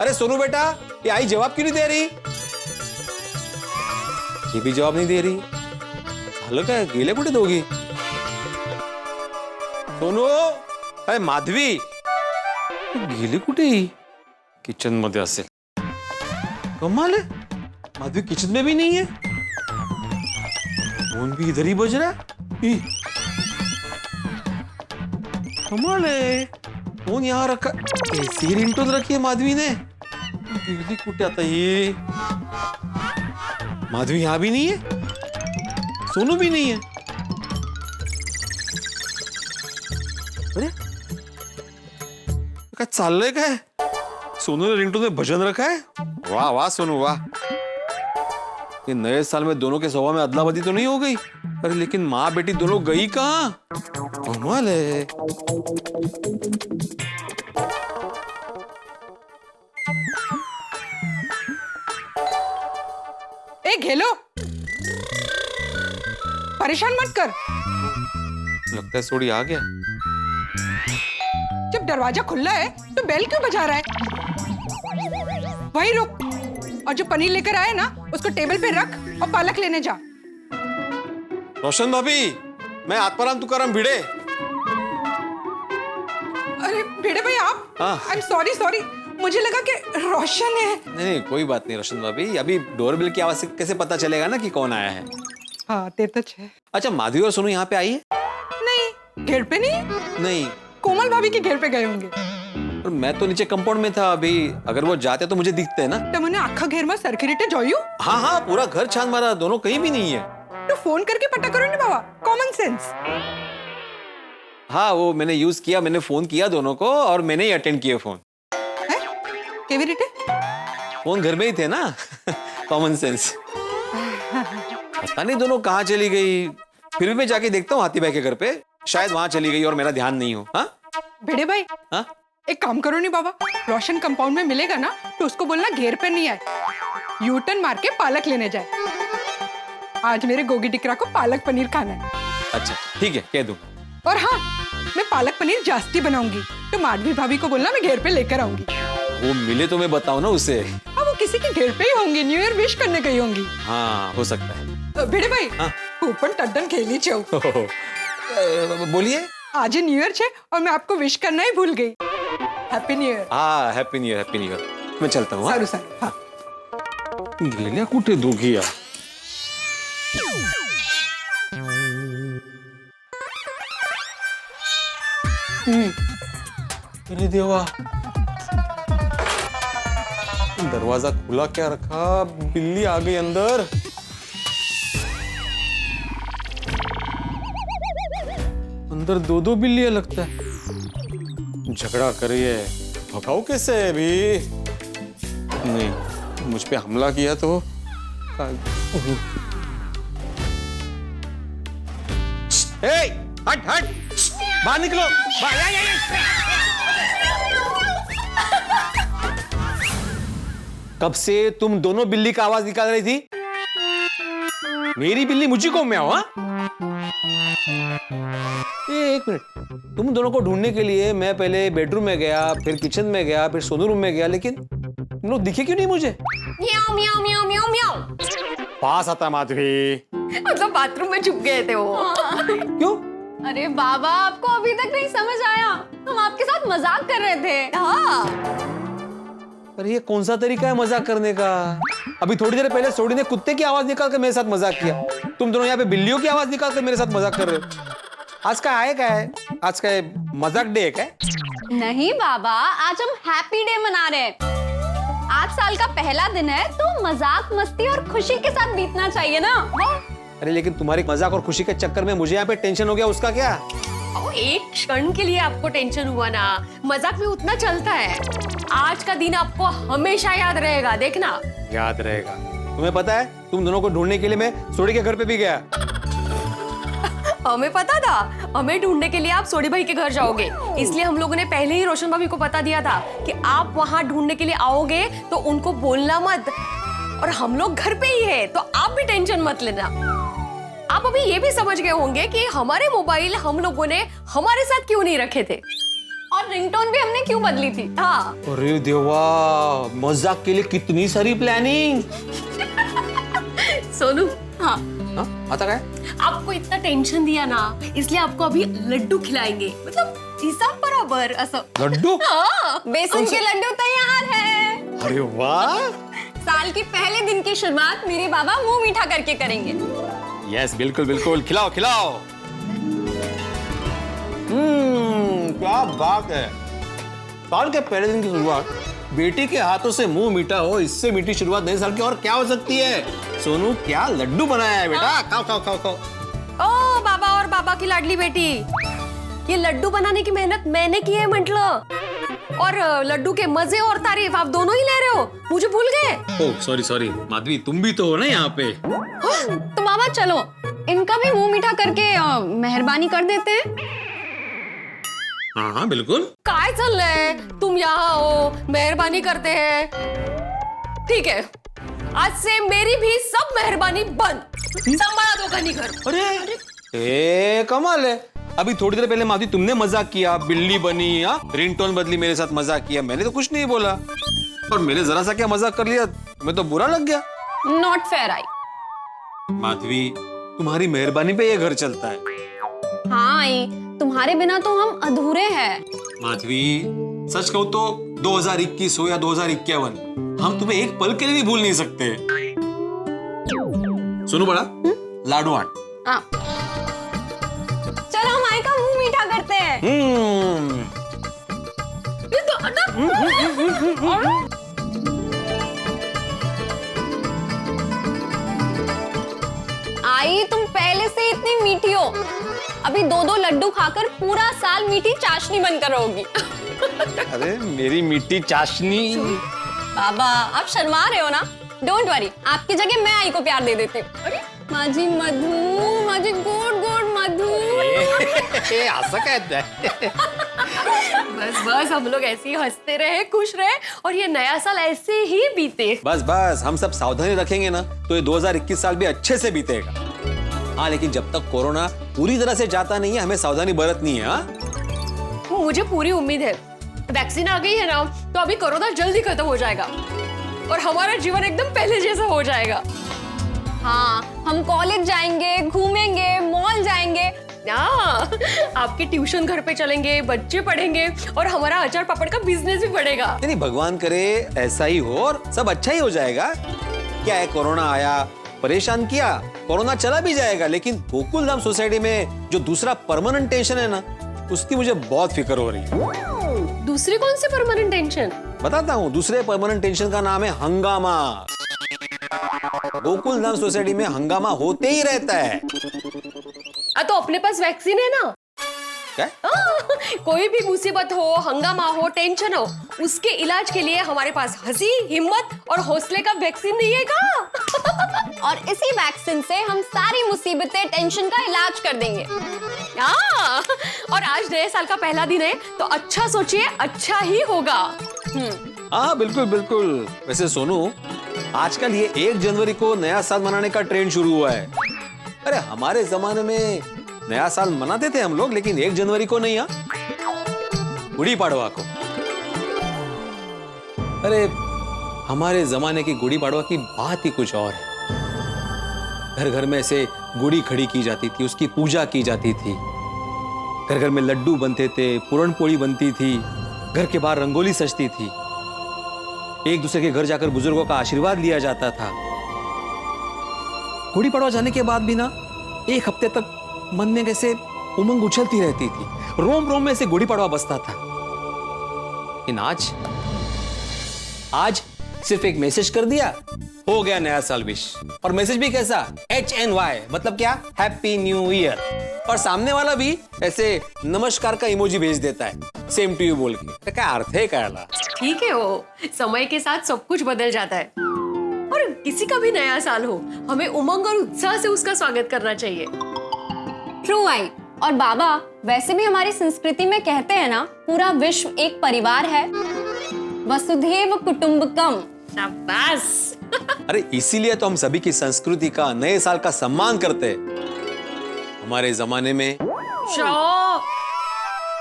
S6: अरे सोनू बेटा, ये आई जवाब क्यों नहीं दे रही? ये भी जवाब नहीं दे रही। झालं काय? गेले कुठे दोघी? सोनू, अरे माधवी गेली कुठे? किचन मध्ये असेल। कमाल है, माधवी किचन में भी नहीं है। फोन भी इधर ही बज रहा है। कमाल है, फोन यहाँ रखा, ऐसी रिंगटोन रखी है माधवी ने। गेली कुठे आता ये? माधवी यहाँ भी नहीं है, सोनू भी नहीं है। अरे काय चाललंय काय? सोनू ने रिंगटोन में भजन रखा है। वाह वाह सोनू वाह। ये नए साल में दोनों के स्वभाव में अदला बदली तो नहीं हो गई? अरे लेकिन माँ बेटी दोनों गई कहाँ? कमाल है।
S4: ए घेलो, परेशान मत कर।
S6: लगता है सोडी आ गया।
S4: जब दरवाजा खुला है तो बेल क्यों बजा रहा है? वही रुक, और जो पनीर लेकर आया ना उसको टेबल पे रख और पालक लेने जा।
S6: रोशन भाभी, मैं आत्माराम तुकाराम भिड़े।
S4: अरे
S7: भिड़े भाई आप?
S6: हाँ।
S7: आई एम सॉरी, मुझे लगा कि रोशन है।
S6: नहीं कोई बात नहीं रोशन भाभी, अभी डोरबेल की आवाज से कैसे पता चलेगा ना कि कौन आया है।
S7: हाँ ते तो है।
S6: अच्छा माधवी और सोनू यहाँ पे आई है?
S7: नहीं घर पे नहीं,
S6: नहीं,
S7: कोमल भाभी के घर पे गए होंगे।
S6: और मैं तो नीचे कंपाउंड में था अभी, अगर वो जाते तो मुझे दिखते हैं ना।
S7: तमने आखा घर में सरखरीटे जोयू?
S6: हाँ हाँ पूरा घर छान मारा, दोनों कहीं भी नहीं है।
S7: तो फोन करके पता करो ना बाबा, कॉमन सेंस।
S6: हाँ वो मैंने यूज किया, मैंने फोन किया दोनों को और मैंने ही अटेंड किया फोन।
S7: है केवी रिटे?
S6: फोन घर में ही थे ना। Common sense. पता नहीं दोनों कहाँ चली गई, फिर भी मैं जाके देखता हूँ हाथी भाई के घर पे, शायद वहां चली गई और मेरा ध्यान नहीं हो। हाँ
S7: भिड़े भाई
S6: हाँ
S7: एक काम करो नहीं बाबा, रोशन कंपाउंड में मिलेगा ना तो उसको बोलना घेर पे नहीं आए, यू टर्न मार के पालक लेने जाए। आज मेरे गोगी टिकरा को पालक पनीर खाना है।
S6: अच्छा ठीक है कह दूं।
S7: और हाँ मैं पालक पनीर जास्ती बनाऊंगी, तो माधवी भाभी को बोलना मैं घेर पे लेकर आऊंगी।
S6: वो मिले तो मैं बताऊं ना उसे।
S7: हाँ वो किसी के घर पे ही होंगे, न्यू ईयर विश करने गई होंगी।
S6: हाँ हो सकता है।
S7: भिड़े भाई
S6: हाँ।
S7: कूपन टड्डन खेली छो।
S6: बोलिए।
S7: आज ही न्यू ईयर छे और मैं आपको विश करना ही भूल गई। Happy new year.
S6: हाँ happy new year, happy new year. मैं चलता हूँ।
S7: सारू सारू हाँ।
S6: गेल्या कुठे दोघी या? अरे देवा, दरवाजा खुला क्या रखा, बिल्ली आ गई अंदर। अंदर दो दो बिल्लियां लगता है, झगड़ा करिए, भगाओ कैसे है अभी? नहीं मुझ पे हमला किया तो ए, हट हट, बाहर निकलो, कब से तुम दोनों बिल्ली का आवाज निकाल रही थी? मेरी बिल्ली मुझी को मैं हाँ? एक मिनट, तुम दोनों को ढूंढने के लिए मैं पहले बेडरूम में गया, फिर किचन में गया, फिर सोनू रूम में गया, लेकिन तुम लोग दिखे क्यों नहीं मुझे?
S8: म्याऊ म्याऊ म्याऊ म्याऊ म्याऊ।
S6: पास आता माधवी।
S8: मतलब बाथरूम में छुप गए थे वो।
S6: क्यों?
S8: अरे बाबा आपको अभी तक नहीं समझ आया, हम आपके साथ मजाक कर रहे थे। हाँ
S6: अरे ये कौन सा तरीका है मजाक करने का? अभी थोड़ी देर पहले सोडी ने कुत्ते की आवाज निकाल कर मेरे साथ मजाक किया, तुम दोनों यहाँ पे बिल्लियों की आवाज निकाल कर मेरे साथ मजाक कर रहे हो। आज का आए क्या है? आज का मजाक डे है क्या?
S8: नहीं बाबा, आज हम हैप्पी डे मना रहे हैं। आज साल का पहला दिन है तो मजाक मस्ती और खुशी के साथ बीतना चाहिए ना।
S6: अरे लेकिन तुम्हारी मजाक और खुशी के चक्कर में मुझे यहाँ पे टेंशन हो गया, उसका क्या?
S9: एक क्षण के लिए आपको टेंशन हुआ ना, मजाक में उतना चलता है। आज का दिन आपको हमेशा याद रहेगा, देखना।
S6: याद रहेगा? तुम्हें पता है तुम दोनों को ढूंढने के लिए मैं सोडी के घर पे भी गया।
S9: हमें पता था, हमें ढूंढने के लिए आप सोडी भाई के घर जाओगे, इसलिए हम लोगों ने पहले ही रोशन भाभी को बता दिया था कि आप वहां ढूंढने के लिए आओगे, तो उनको बोलना मत। और हम लोग घर पे ही है, तो आप भी टेंशन मत लेना। आप अभी ये भी समझ गए होंगे कि हमारे मोबाइल हम लोगों ने हमारे साथ क्यों नहीं रखे थे
S8: और रिंगटोन भी हमने क्यों बदली थी।
S9: हाँ
S6: अरे देवा, मजाक के लिए कितनी सारी प्लानिंग।
S9: सोनू,
S8: हाँ
S6: आता क्या?
S9: आपको इतना टेंशन दिया ना, इसलिए आपको अभी लड्डू खिलाएंगे, मतलब हिसाब बराबर असं।
S6: लड्डू?
S9: हाँ,
S8: बेसन के लड्डू तैयार है।
S6: अरे वाह,
S8: साल के पहले दिन की शुरुआत मेरे बाबा मुंह मीठा करके करेंगे।
S6: यस बिल्कुल बिल्कुल, खिलाओ खिलाओ। क्या बात है। साल के पहले दिन की शुरुआत बेटी के हाथों से मुंह मीठा हो, इससे मीठी शुरुआत नए साल की और क्या हो सकती है? सोनू क्या लड्डू बनाया है बेटा, खाओ खाओ खाओ खाओ।
S9: ओ बाबा और बाबा की लाडली बेटी, ये लड्डू बनाने की मेहनत मैंने की है मतलब, और लड्डू के मजे और तारीफ आप दोनों ही ले रहे हो, मुझे भूल गए।
S6: ओह सॉरी सॉरी माधवी, तुम भी तो हो ना यहाँ पे।
S8: तो बाबा चलो इनका भी मुंह मीठा करके मेहरबानी कर देते हैं।
S6: हाँ हाँ बिल्कुल।
S9: काय चल रहा है, तुम यहाँ हो, मेहरबानी करते हैं। ठीक है, आज से मेरी भी सब मेहरबानी बंद, संभाला दो कहीं घर।
S6: अरे कमाल है, अभी थोड़ी देर पहले माधवी तुमने मजाक किया, बिल्ली बनी, रिंगटोन बदली, मेरे साथ मजाक किया, मैंने तो कुछ नहीं बोला, और मैंने जरा सा क्या मजाक कर लिया, मैं तो बुरा लग गया।
S8: Not fair I.
S6: माधवी तुम्हारी मेहरबानी पे ये घर चलता है।
S8: हाँ आई, तुम्हारे बिना तो हम अधूरे हैं।
S6: माधवी, सच कहूं तो 2021 हो या 2051, हम तुम्हें एक पल के लिए भी भूल नहीं सकते। सुनो बड़ा, लाडू आट।
S8: हाँ। चलो माई का मुंह मीठा करते हैं। आई तुम पहले से इतनी मीठी हो, अभी 2-2 लड्डू खाकर पूरा साल मीठी चाशनी बनकर रहोगी।
S6: अरे मेरी मीठी चाशनी।
S8: बाबा आप शर्मा रहे हो ना? डोंट वरी, आपकी जगह मैं आई को प्यार दे देती हूँ। अरे माझी मधु, माझी गुड गुड मधु।
S6: ऐसा कहता है।
S9: बस बस हम लोग ऐसे ही हंसते रहे, खुश रहे और ये नया साल ऐसे ही बीते।
S6: बस बस हम सब सावधानी रखेंगे ना तो ये 2021 साल भी अच्छे से बीतेगा। हाँ, लेकिन जब तक कोरोना पूरी तरह से जाता नहीं है, हमें सावधानी बरतनी है। हाँ,
S9: मुझे पूरी उम्मीद है, वैक्सीन आ गई है ना तो अभी कोरोना जल्दी खत्म हो जाएगा और हमारा जीवन एकदम पहले जैसा हो जाएगा।
S8: हाँ, हम कॉलेज जाएंगे, घूमेंगे, मॉल जाएंगे।
S9: आपके ट्यूशन घर पे चलेंगे, बच्चे पढ़ेंगे और हमारा अचार पापड़ का बिजनेस भी बढ़ेगा।
S6: नहीं, भगवान करे ऐसा ही हो और सब अच्छा ही हो जाएगा। क्या है, कोरोना आया, परेशान किया, कोरोना चला भी जाएगा, लेकिन गोकुल धाम सोसाइटी में जो दूसरा परमानेंट टेंशन है ना, उसकी मुझे बहुत फिक्र हो रही है।
S9: दूसरी कौन सी परमानेंट टेंशन?
S6: बताता हूँ। दूसरे परमानेंट टेंशन का नाम है हंगामा। गोकुल धाम सोसाइटी में हंगामा होते ही रहता है।
S9: तो अपने पास वैक्सीन है ना?
S6: क्या?
S9: कोई भी मुसीबत हो, हंगामा हो, टेंशन हो, उसके इलाज के लिए हमारे पास हंसी, हिम्मत और हौसले का वैक्सीन नहीं है क्या?
S8: और इसी वैक्सीन से हम सारी मुसीबतें, टेंशन का इलाज कर देंगे।
S9: और आज नए साल का पहला दिन है तो अच्छा सोचिए, अच्छा ही होगा।
S6: हाँ बिल्कुल बिल्कुल। वैसे सोनू, आजकल ये 1 जनवरी को नया साल मनाने का ट्रेंड शुरू हुआ है। अरे हमारे जमाने में नया साल मनाते थे हम लोग, लेकिन 1 जनवरी को नहीं, गुड़ी पाड़वा को। अरे हमारे जमाने की गुड़ी पाड़वा की बात ही कुछ और है। घर घर में ऐसे गुड़ी खड़ी की जाती थी, उसकी पूजा की जाती थी, घर घर में लड्डू बनते थे, पूरण पोड़ी बनती थी, घर के बाहर रंगोली सजती थी, एक दूसरे के घर जाकर बुजुर्गों का आशीर्वाद लिया जाता था। गुड़ी पड़वा जाने के बाद भी ना 1 हफ्ते तक मन में कैसे उमंग उछलती रहती थी, रोम रोम में से गुड़ी पड़वा बसता था। लेकिन आज सिर्फ एक मैसेज कर दिया, हो गया नया साल विश। और मैसेज भी कैसा, HNY, मतलब क्या, हैप्पी न्यू ईयर। और सामने वाला भी ऐसे नमस्कार का इमोजी भेज देता है, सेम टू यू बोल के। तो क्या अर्थ है क्या?
S9: ठीक है, वो समय के साथ सब कुछ बदल जाता है और किसी का भी नया साल हो, हमें उमंग और उत्साह से उसका स्वागत करना चाहिए।
S8: True I. और बाबा, वैसे भी हमारी संस्कृति में कहते हैं ना, पूरा विश्व एक परिवार है, वसुधैव कुटुंबकम।
S9: शाबाश।
S6: अरे इसीलिए तो हम सभी की संस्कृति का, नए साल का सम्मान करते हैं। हमारे जमाने में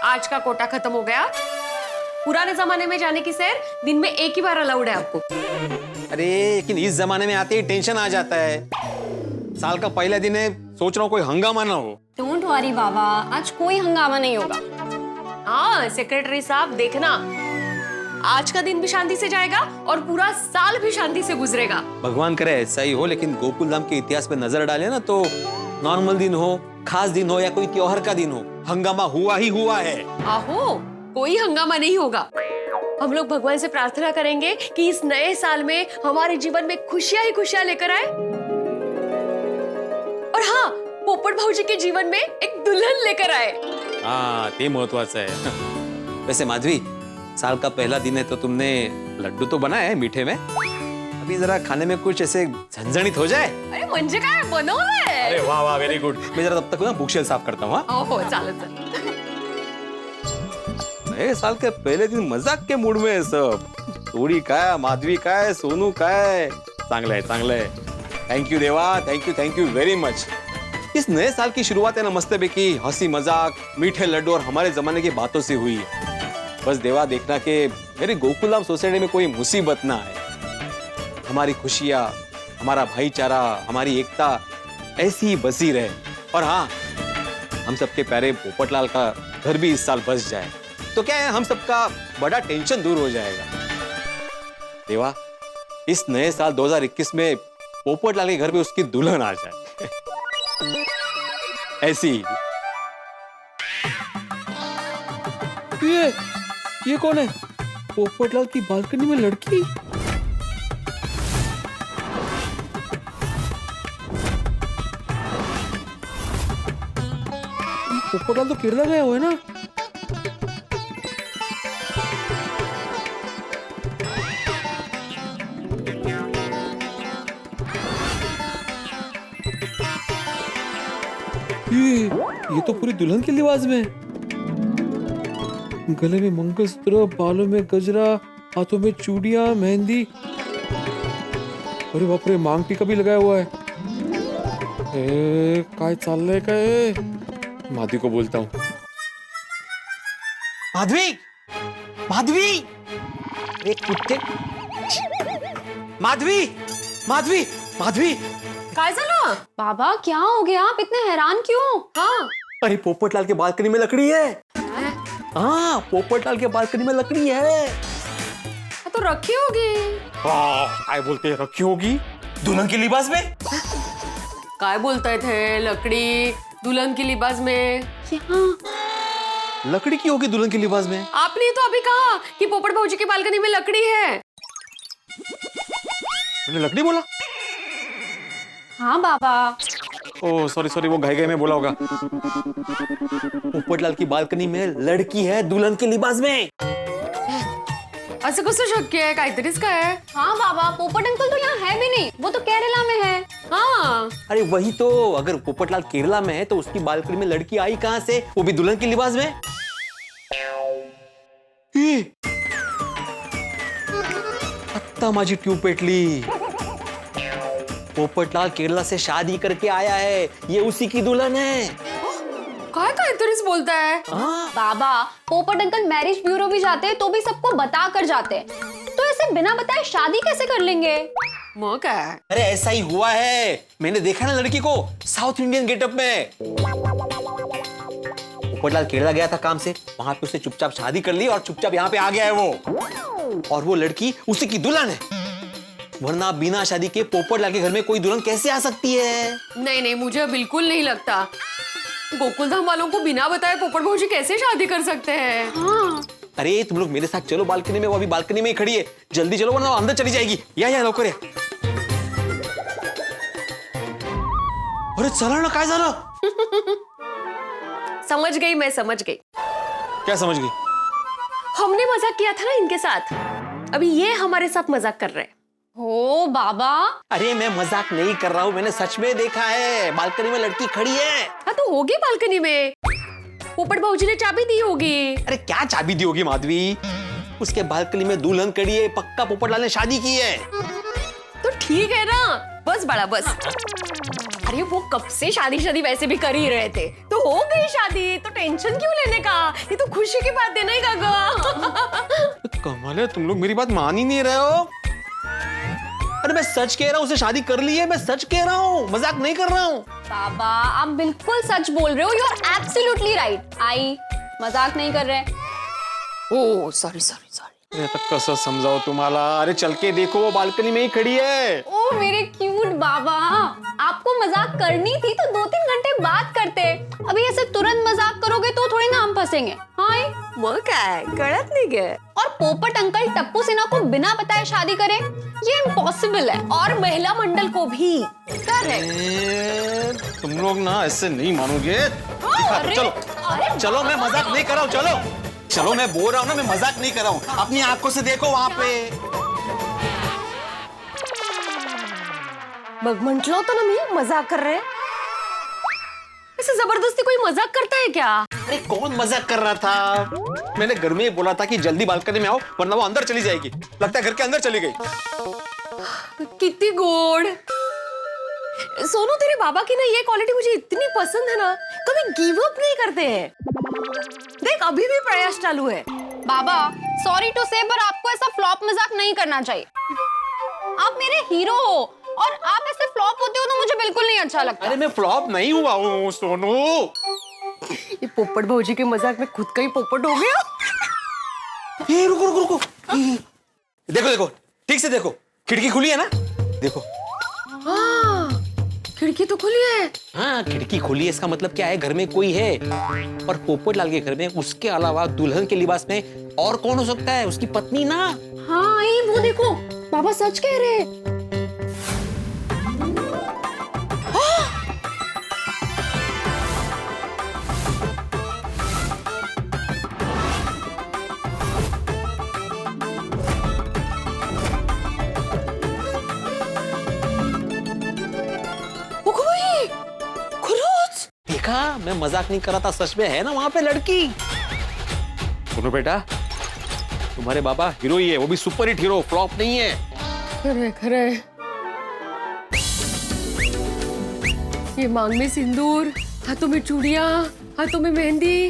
S9: आज का कोटा खत्म हो गया। पुराने जमाने में जाने की सैर दिन में 1 ही बार अलाउड है आपको।
S6: अरे लेकिन इस जमाने में आते ही टेंशन आ जाता है। साल का पहला दिन है, सोच रहा हूँ कोई हंगामा ना हो।
S8: डोंट वरी बाबा, आज कोई हंगामा नहीं होगा।
S9: हाँ सेक्रेटरी साहब, देखना आज का दिन भी शांति से जाएगा और पूरा साल भी शांति से गुजरेगा।
S6: भगवान करे ऐसा ही हो। लेकिन गोकुल धाम के इतिहास पे नजर डाले ना तो नॉर्मल दिन हो, खास दिन हो या कोई त्योहार का दिन हो, हंगामा हुआ ही हुआ है।
S9: आहो, कोई हंगामा नहीं होगा। हम लोग भगवान से प्रार्थना करेंगे कि इस नए साल में हमारे जीवन में खुशियां ही खुशियां लेकर आए। और हाँ, पोपट भाऊजी के जीवन में एक दुल्हन लेकर आए।
S6: हाँ, ये महत्वाचं है। वैसे माधवी, साल का पहला दिन है तो तुमने लड्डू तो बनाया है मीठे में, अभी जरा खाने में कुछ ऐसे झणझणीत हो जाए।
S9: अरे म्हणजे काय बनवलंय?
S6: अरे वाह वाह, वेरी गुड। मैं जरा तब तक ना बुकशेल्फ साफ करता हूँ।
S9: ओहो, चालेल चालेल।
S6: नए साल के पहले दिन मजाक के मूड में है सब। थोड़ी काय, माधवी काय, सोनू काय, चांगलं आहे, चांगलं आहे। थैंक यू देवा, थैंक यू वेरी मच। इस नए साल की शुरुआत है ना मस्तेबेकी हंसी मजाक, मीठे लड्डू और हमारे जमाने की बातों से हुई है। बस देवा देखना कि मेरी गोकुल धाम सोसाइटी में कोई मुसीबत ना आए। हमारी खुशियाँ, हमारा भाईचारा, हमारी एकता ऐसी ही बसी रहे। और हाँ, हम सबके प्यारे पोपटलाल का घर भी इस साल बस जाए। तो क्या है, हम सबका बड़ा टेंशन दूर हो जाएगा। देवा, इस नए साल 2021 में पोपटलाल के घर पे उसकी दुल्हन आ जाए। ऐसी। ये कौन है? पोपटलाल की बालकनी में लड़की। पोपटलाल तो केरला गया हुआ है ना। ये तो पूरी दुल्हन के लिबास में, गले में मंगलसूत्र, बालों में गजरा, हाथों में चूड़ियां, मेहंदी, अरे बाप रे, मांग टीका भी लगाया हुआ है। काय चाललंय काय? माधवी को बोलता हूँ। माधवी, माधवी, एक कुत्ते, माधवी, माधवी, माधवी।
S9: काय झालं?
S8: बाबा क्या हो गया, आप इतने हैरान क्यों?
S9: हाँ,
S3: अरे पोपटलाल के बालकनी में लकड़ी है। हाँ, पोपटलाल के बालकनी में लकड़ी है।
S9: तो रखी होगी।
S6: काय बोलते हैं, रखी होगी दुल्हन के लिबास में?
S9: काय बोलते थे, लकड़ी दुल्हन की लिबास में?
S6: लकड़ी की होगी दुल्हन के लिबास में?
S9: आपने तो अभी कहा कि पोपट भाऊजी की बालकनी में लकड़ी है।
S6: मैंने लकड़ी बोला?
S8: हाँ बाबा।
S6: ओह सॉरी सॉरी, वो घाई में बोला होगा।
S3: पोपटलाल की बाल्कनी में लड़की है दुल्हन के लिबास में।
S9: असं कसं शक्य आहे? काहीतरीच काय आहे?
S8: हाँ बाबा, पोपट अंकल तो यहाँ है भी नहीं, वो तो केरला में है।
S9: हाँ,
S3: अरे वही तो, अगर पोपटलाल केरला में है तो उसकी बालकनी में लड़की आई कहां से, वो भी दुल्हन के लिबास में? आत्ता माझी ट्यूब पेटली। पोपटलाल केरला से शादी करके आया है, ये उसी की दुल्हन है।
S9: काय काहीतरीच बोलता है?
S8: बाबा, पोपट अंकल मैरिज ब्यूरो भी जाते हैं तो भी सबको बता कर जाते हैं, तो ऐसे बिना बताए शादी कैसे कर लेंगे?
S9: मग काय?
S3: अरे ऐसा ही हुआ है, मैंने देखा ना लड़की को साउथ इंडियन गेटअप में। पोपटलाल केरला गया था काम से, वहां पे उसने चुपचाप शादी कर ली और चुपचाप यहाँ पे आ गया है वो, और वो लड़की उसी की दुल्हन है। वरना बिना शादी के पोपटलाल के घर में कोई दुल्हन कैसे आ सकती है?
S9: नहीं नहीं, मुझे बिल्कुल नहीं लगता। गोकुलधाम वालों को बिना बताए पोपट भाऊजी कैसे शादी कर सकते हैं?
S8: हाँ।
S3: अरे तुम लोग मेरे साथ चलो बालकनी में, वो अभी बालकनी में ही खड़ी है, जल्दी चलो वरना वो अंदर चली जाएगी। या लवकर या। अरे चला ना, काय झालं?
S9: समझ गई, मैं समझ गई।
S6: क्या समझ गई?
S9: हमने मजाक किया था ना इनके साथ, अभी ये हमारे साथ मजाक कर रहे हैं।
S8: हो बाबा।
S3: अरे मैं मजाक नहीं कर रहा हूँ, मैंने सच में देखा है, बालकनी में लड़की खड़ी है।
S9: हाँ तो होगी बालकनी में, पोपट भाऊजी ने चाबी दी होगी।
S3: अरे क्या चाबी दी होगी माधवी, उसके बालकनी में दुल्हन खड़ी है, पक्का पोपटलाल ने शादी की है।
S9: तो ठीक है ना, बस बड़ा बस। अरे वो कब से शादी वैसे भी कर ही रहे थे, तो हो गई शादी, तो टेंशन क्यों लेने का? ये तो खुशी की बात है ना काका।
S6: कमाल है, तुम लोग मेरी बात मान ही नहीं रहे हो।
S3: अरे मैं सच कह रहा हूँ, उसे शादी कर ली है, मैं सच कह रहा हूँ, मजाक नहीं कर रहा हूँ।
S8: बाबा आप बिल्कुल सच बोल रहे हो, यू आर एब्सोल्युटली राइट। आई मजाक नहीं कर रहे।
S9: ओ सॉरी सॉरी सॉरी।
S6: कसं समजावं तुम्हाला? अरे चल के देखो, वो बालकनी में ही खड़ी है।
S8: ओ मेरे क्यूट बाबा, आपको मजाक करनी थी तो 2-3 घंटे बात करते, अभी ऐसे तुरंत मजाक करोगे तो थोड़ी ना हम फंसेंगे। हाय
S9: मग काय कळत नहीं गए।
S8: और पोपट अंकल टप्पू सिन्हा को बिना बताए शादी करें, ये इम्पॉसिबल है।
S9: और महिला मंडल को भी।
S6: करेक्ट। तुम लोग ना ऐसे नहीं मानोगे।
S8: अरे,
S6: चलो
S8: अरे
S3: चलो, मैं मजाक नहीं कर रहा हूँ, चलो चलो, मैं बोल रहा हूँ ना, मैं मजाक नहीं कर रहा हूँ, अपनी आंखों से देखो वहां पे।
S9: मग म्हंटल होतं ना मी मजाक कर रहे। ऐसे जबरदस्ती कोई मजाक करता है क्या?
S3: अरे कौन मजाक कर रहा था? मैंने घर में ही बोला था कि जल्दी बालकनी में आओ, वरना वो अंदर चली जाएगी। लगता है घर के अंदर चली गई।
S9: कितनी गोड़। सोनू, तेरे बाबा की ना ये क्वालिटी मुझे इतनी पसंद है ना, कभी गिव अप नहीं करते हैं। देख अभी भी प्रयास चालू है।
S8: बाबा सॉरी टू से, पर आपको ऐसा फ्लॉप मजाक नहीं करना चाहिए। आप मेरे हीरो हो और आप ऐसे फ्लॉप होते हो तो मुझे बिल्कुल नहीं अच्छा लगता।
S3: अरे मैं फ्लॉप नहीं हुआ हूँ सोनू।
S9: ये पोपट भाऊजी के मजाक में खुद का ही पोपट हो गया।
S6: ये रुको रुको रुको, देखो देखो ठीक से देखो, खिड़की खुली है ना, देखो।
S9: हाँ, खिड़की तो खुली है।
S6: हाँ खिड़की खुली है, इसका मतलब क्या है, घर में कोई है। और पोपटलाल के घर में उसके अलावा दुल्हन के लिबास में और कौन हो सकता है, उसकी पत्नी ना।
S8: हाँ ये वो देखो, बाबा सच कह रहे हैं।
S6: देखा, मैं मजाक नहीं कर रहा था, सच में है ना वहां पे लड़की। सुनो बेटा, तुम्हारे बाबा हीरो ही है, वो भी सुपर हिट हीरो, फ्लॉप नहीं है।
S9: खरे खरे। ये मांग में सिंदूर, हाथों में चूड़ियां, हाथों में मेहंदी,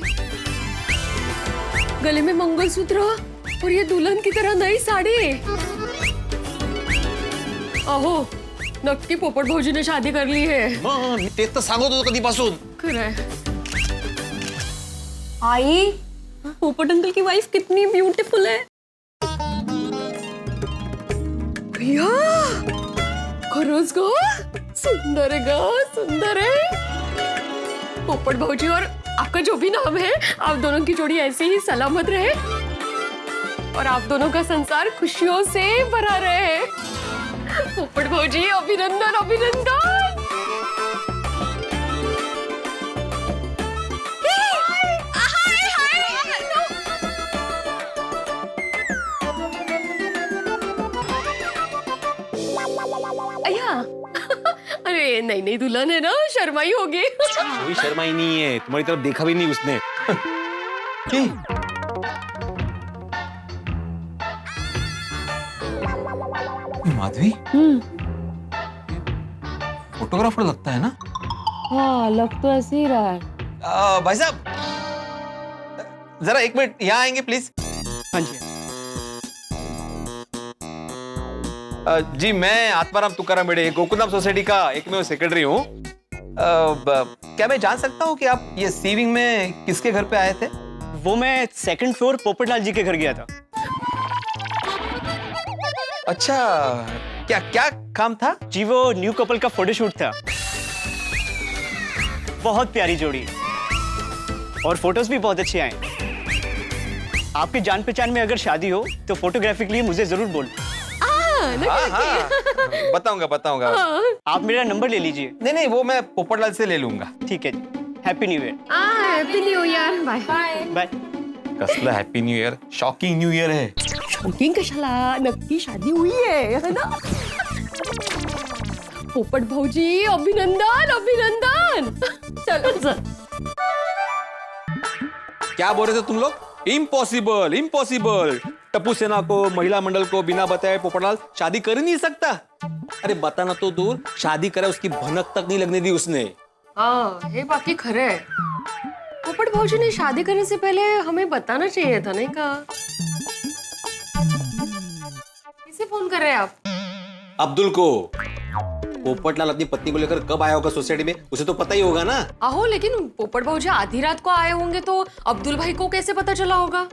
S9: गले में मंगलसूत्र और ये दुल्हन की तरह नई साड़ी। आहो, नक्की पोपट भाऊजी ने शादी कर ली है।
S6: तेच तर सांगत होतो कधीपासून।
S9: खरंय।
S8: आई, पोपट अंकल की वाइफ कितनी ब्यूटीफुल है।
S9: भैया, खरंच ग, सुंदर है ग, सुंदर है। पोपट भाऊजी और आपका जो भी नाम है, आप दोनों की जोड़ी ऐसे ही सलामत रहे और आप दोनों का संसार खुशियों से भरा रहे। पोपट भाऊजी, अभिनंदन अभिनंदन। अया, अरे नहीं नहीं, दुल्हन है ना, शर्माई होगी।
S6: कोई शर्माई नहीं है, तुम्हारी तरफ देखा भी नहीं उसने। माधवी, फोटोग्राफर लगता है ना।
S9: हाँ, लग तो ऐसे ही रहा है।
S6: भाई साहब, जरा एक मिनट यहाँ आएंगे प्लीज। हाँ जी। जी मैं आत्माराम तुकाराम बेड़े, गोकुलधाम सोसाइटी का एकमेव सेक्रेटरी हूँ। क्या मैं जान सकता हूँ कि आप ये सीविंग में किसके घर पे आए थे?
S10: वो मैं सेकंड फ्लोर पोपटलाल जी के घर गया था।
S6: अच्छा, क्या क्या काम था?
S10: जी वो न्यू कपल का फोटोशूट था। बहुत प्यारी जोड़ी और फोटोज भी बहुत अच्छे आए। आपके जान पहचान में अगर शादी हो तो फोटोग्राफी के लिए मुझे जरूर बोल।
S6: हाँ, बताऊंगा बताऊंगा।
S10: आप मेरा नंबर ले लीजिए।
S6: नहीं नहीं, वो मैं पोपटलाल से ले लूंगा।
S10: ठीक है जी, happy new year.
S9: Happy new year. Bye
S10: bye.
S6: कसला happy new year, shocking new year है।
S9: शॉकिंग कशाला, नक्की शादी हुई है ना। पोपट भाऊजी, अभिनंदन अभिनंदन। चलो सर।
S6: क्या बोल रहे थे तुम लोग? Impossible impossible. टप्पू सेना को, महिला मंडल को बिना बताए पोपटलाल शादी कर ही नहीं सकता। अरे बताना तो दूर, शादी करे उसकी भनक तक नहीं लगने दी उसने।
S9: हाँ, ये बाकी खरे है। पोपट भाऊजी ने शादी करने से पहले हमें बताना चाहिए था, नहीं कहा? किसे फोन कर रहे हैं आप?
S6: अब्दुल को। पोपटलाल अपनी पत्नी को लेकर कब आया होगा सोसाइटी में, उसे तो पता ही होगा ना।
S9: आहो, लेकिन पोपट भाऊजी आधी रात को आए होंगे तो अब्दुल भाई को कैसे पता चला होगा?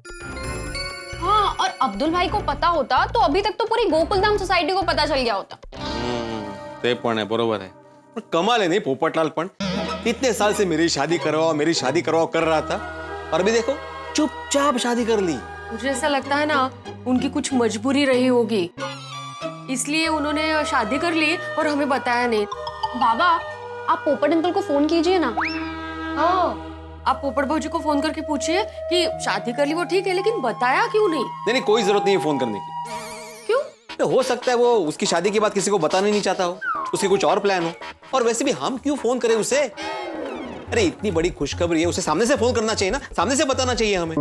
S8: हाँ, और अब्दुल भाई को पता होता तो अभी तक तो पूरी गोकुलधाम सोसाइटी को पता चल गया होता।
S6: ते पण है, बरोबर है। पर कमाल है नहीं पोपटलाल, पण इतने साल से मेरी शादी करवाओ कर रहा था, और अभी देखो चुपचाप शादी कर ली।
S9: मुझे ऐसा लगता है ना, उनकी कुछ मजबूरी रही होगी, इसलिए उन्होंने शादी कर ली और हमें बताया नहीं।
S8: बाबा, आप पोपट अंकल को फोन कीजिए ना।
S9: हाँ, आप पोपट भाऊजी को फोन करके पूछिए कि शादी कर ली वो ठीक है, लेकिन बताया क्यों नहीं?
S6: नहीं, कोई जरूरत नहीं है फोन करने की।
S9: क्यों?
S6: तो हो सकता है वो उसकी शादी के बाद किसी को बताना नहीं चाहता हो, उसके कुछ और प्लान हो। और वैसे भी हम क्यों फोन करें उसे? अरे इतनी बड़ी खुशखबरी है, उसे सामने से फोन करना चाहिए ना, सामने से बताना चाहिए हमें।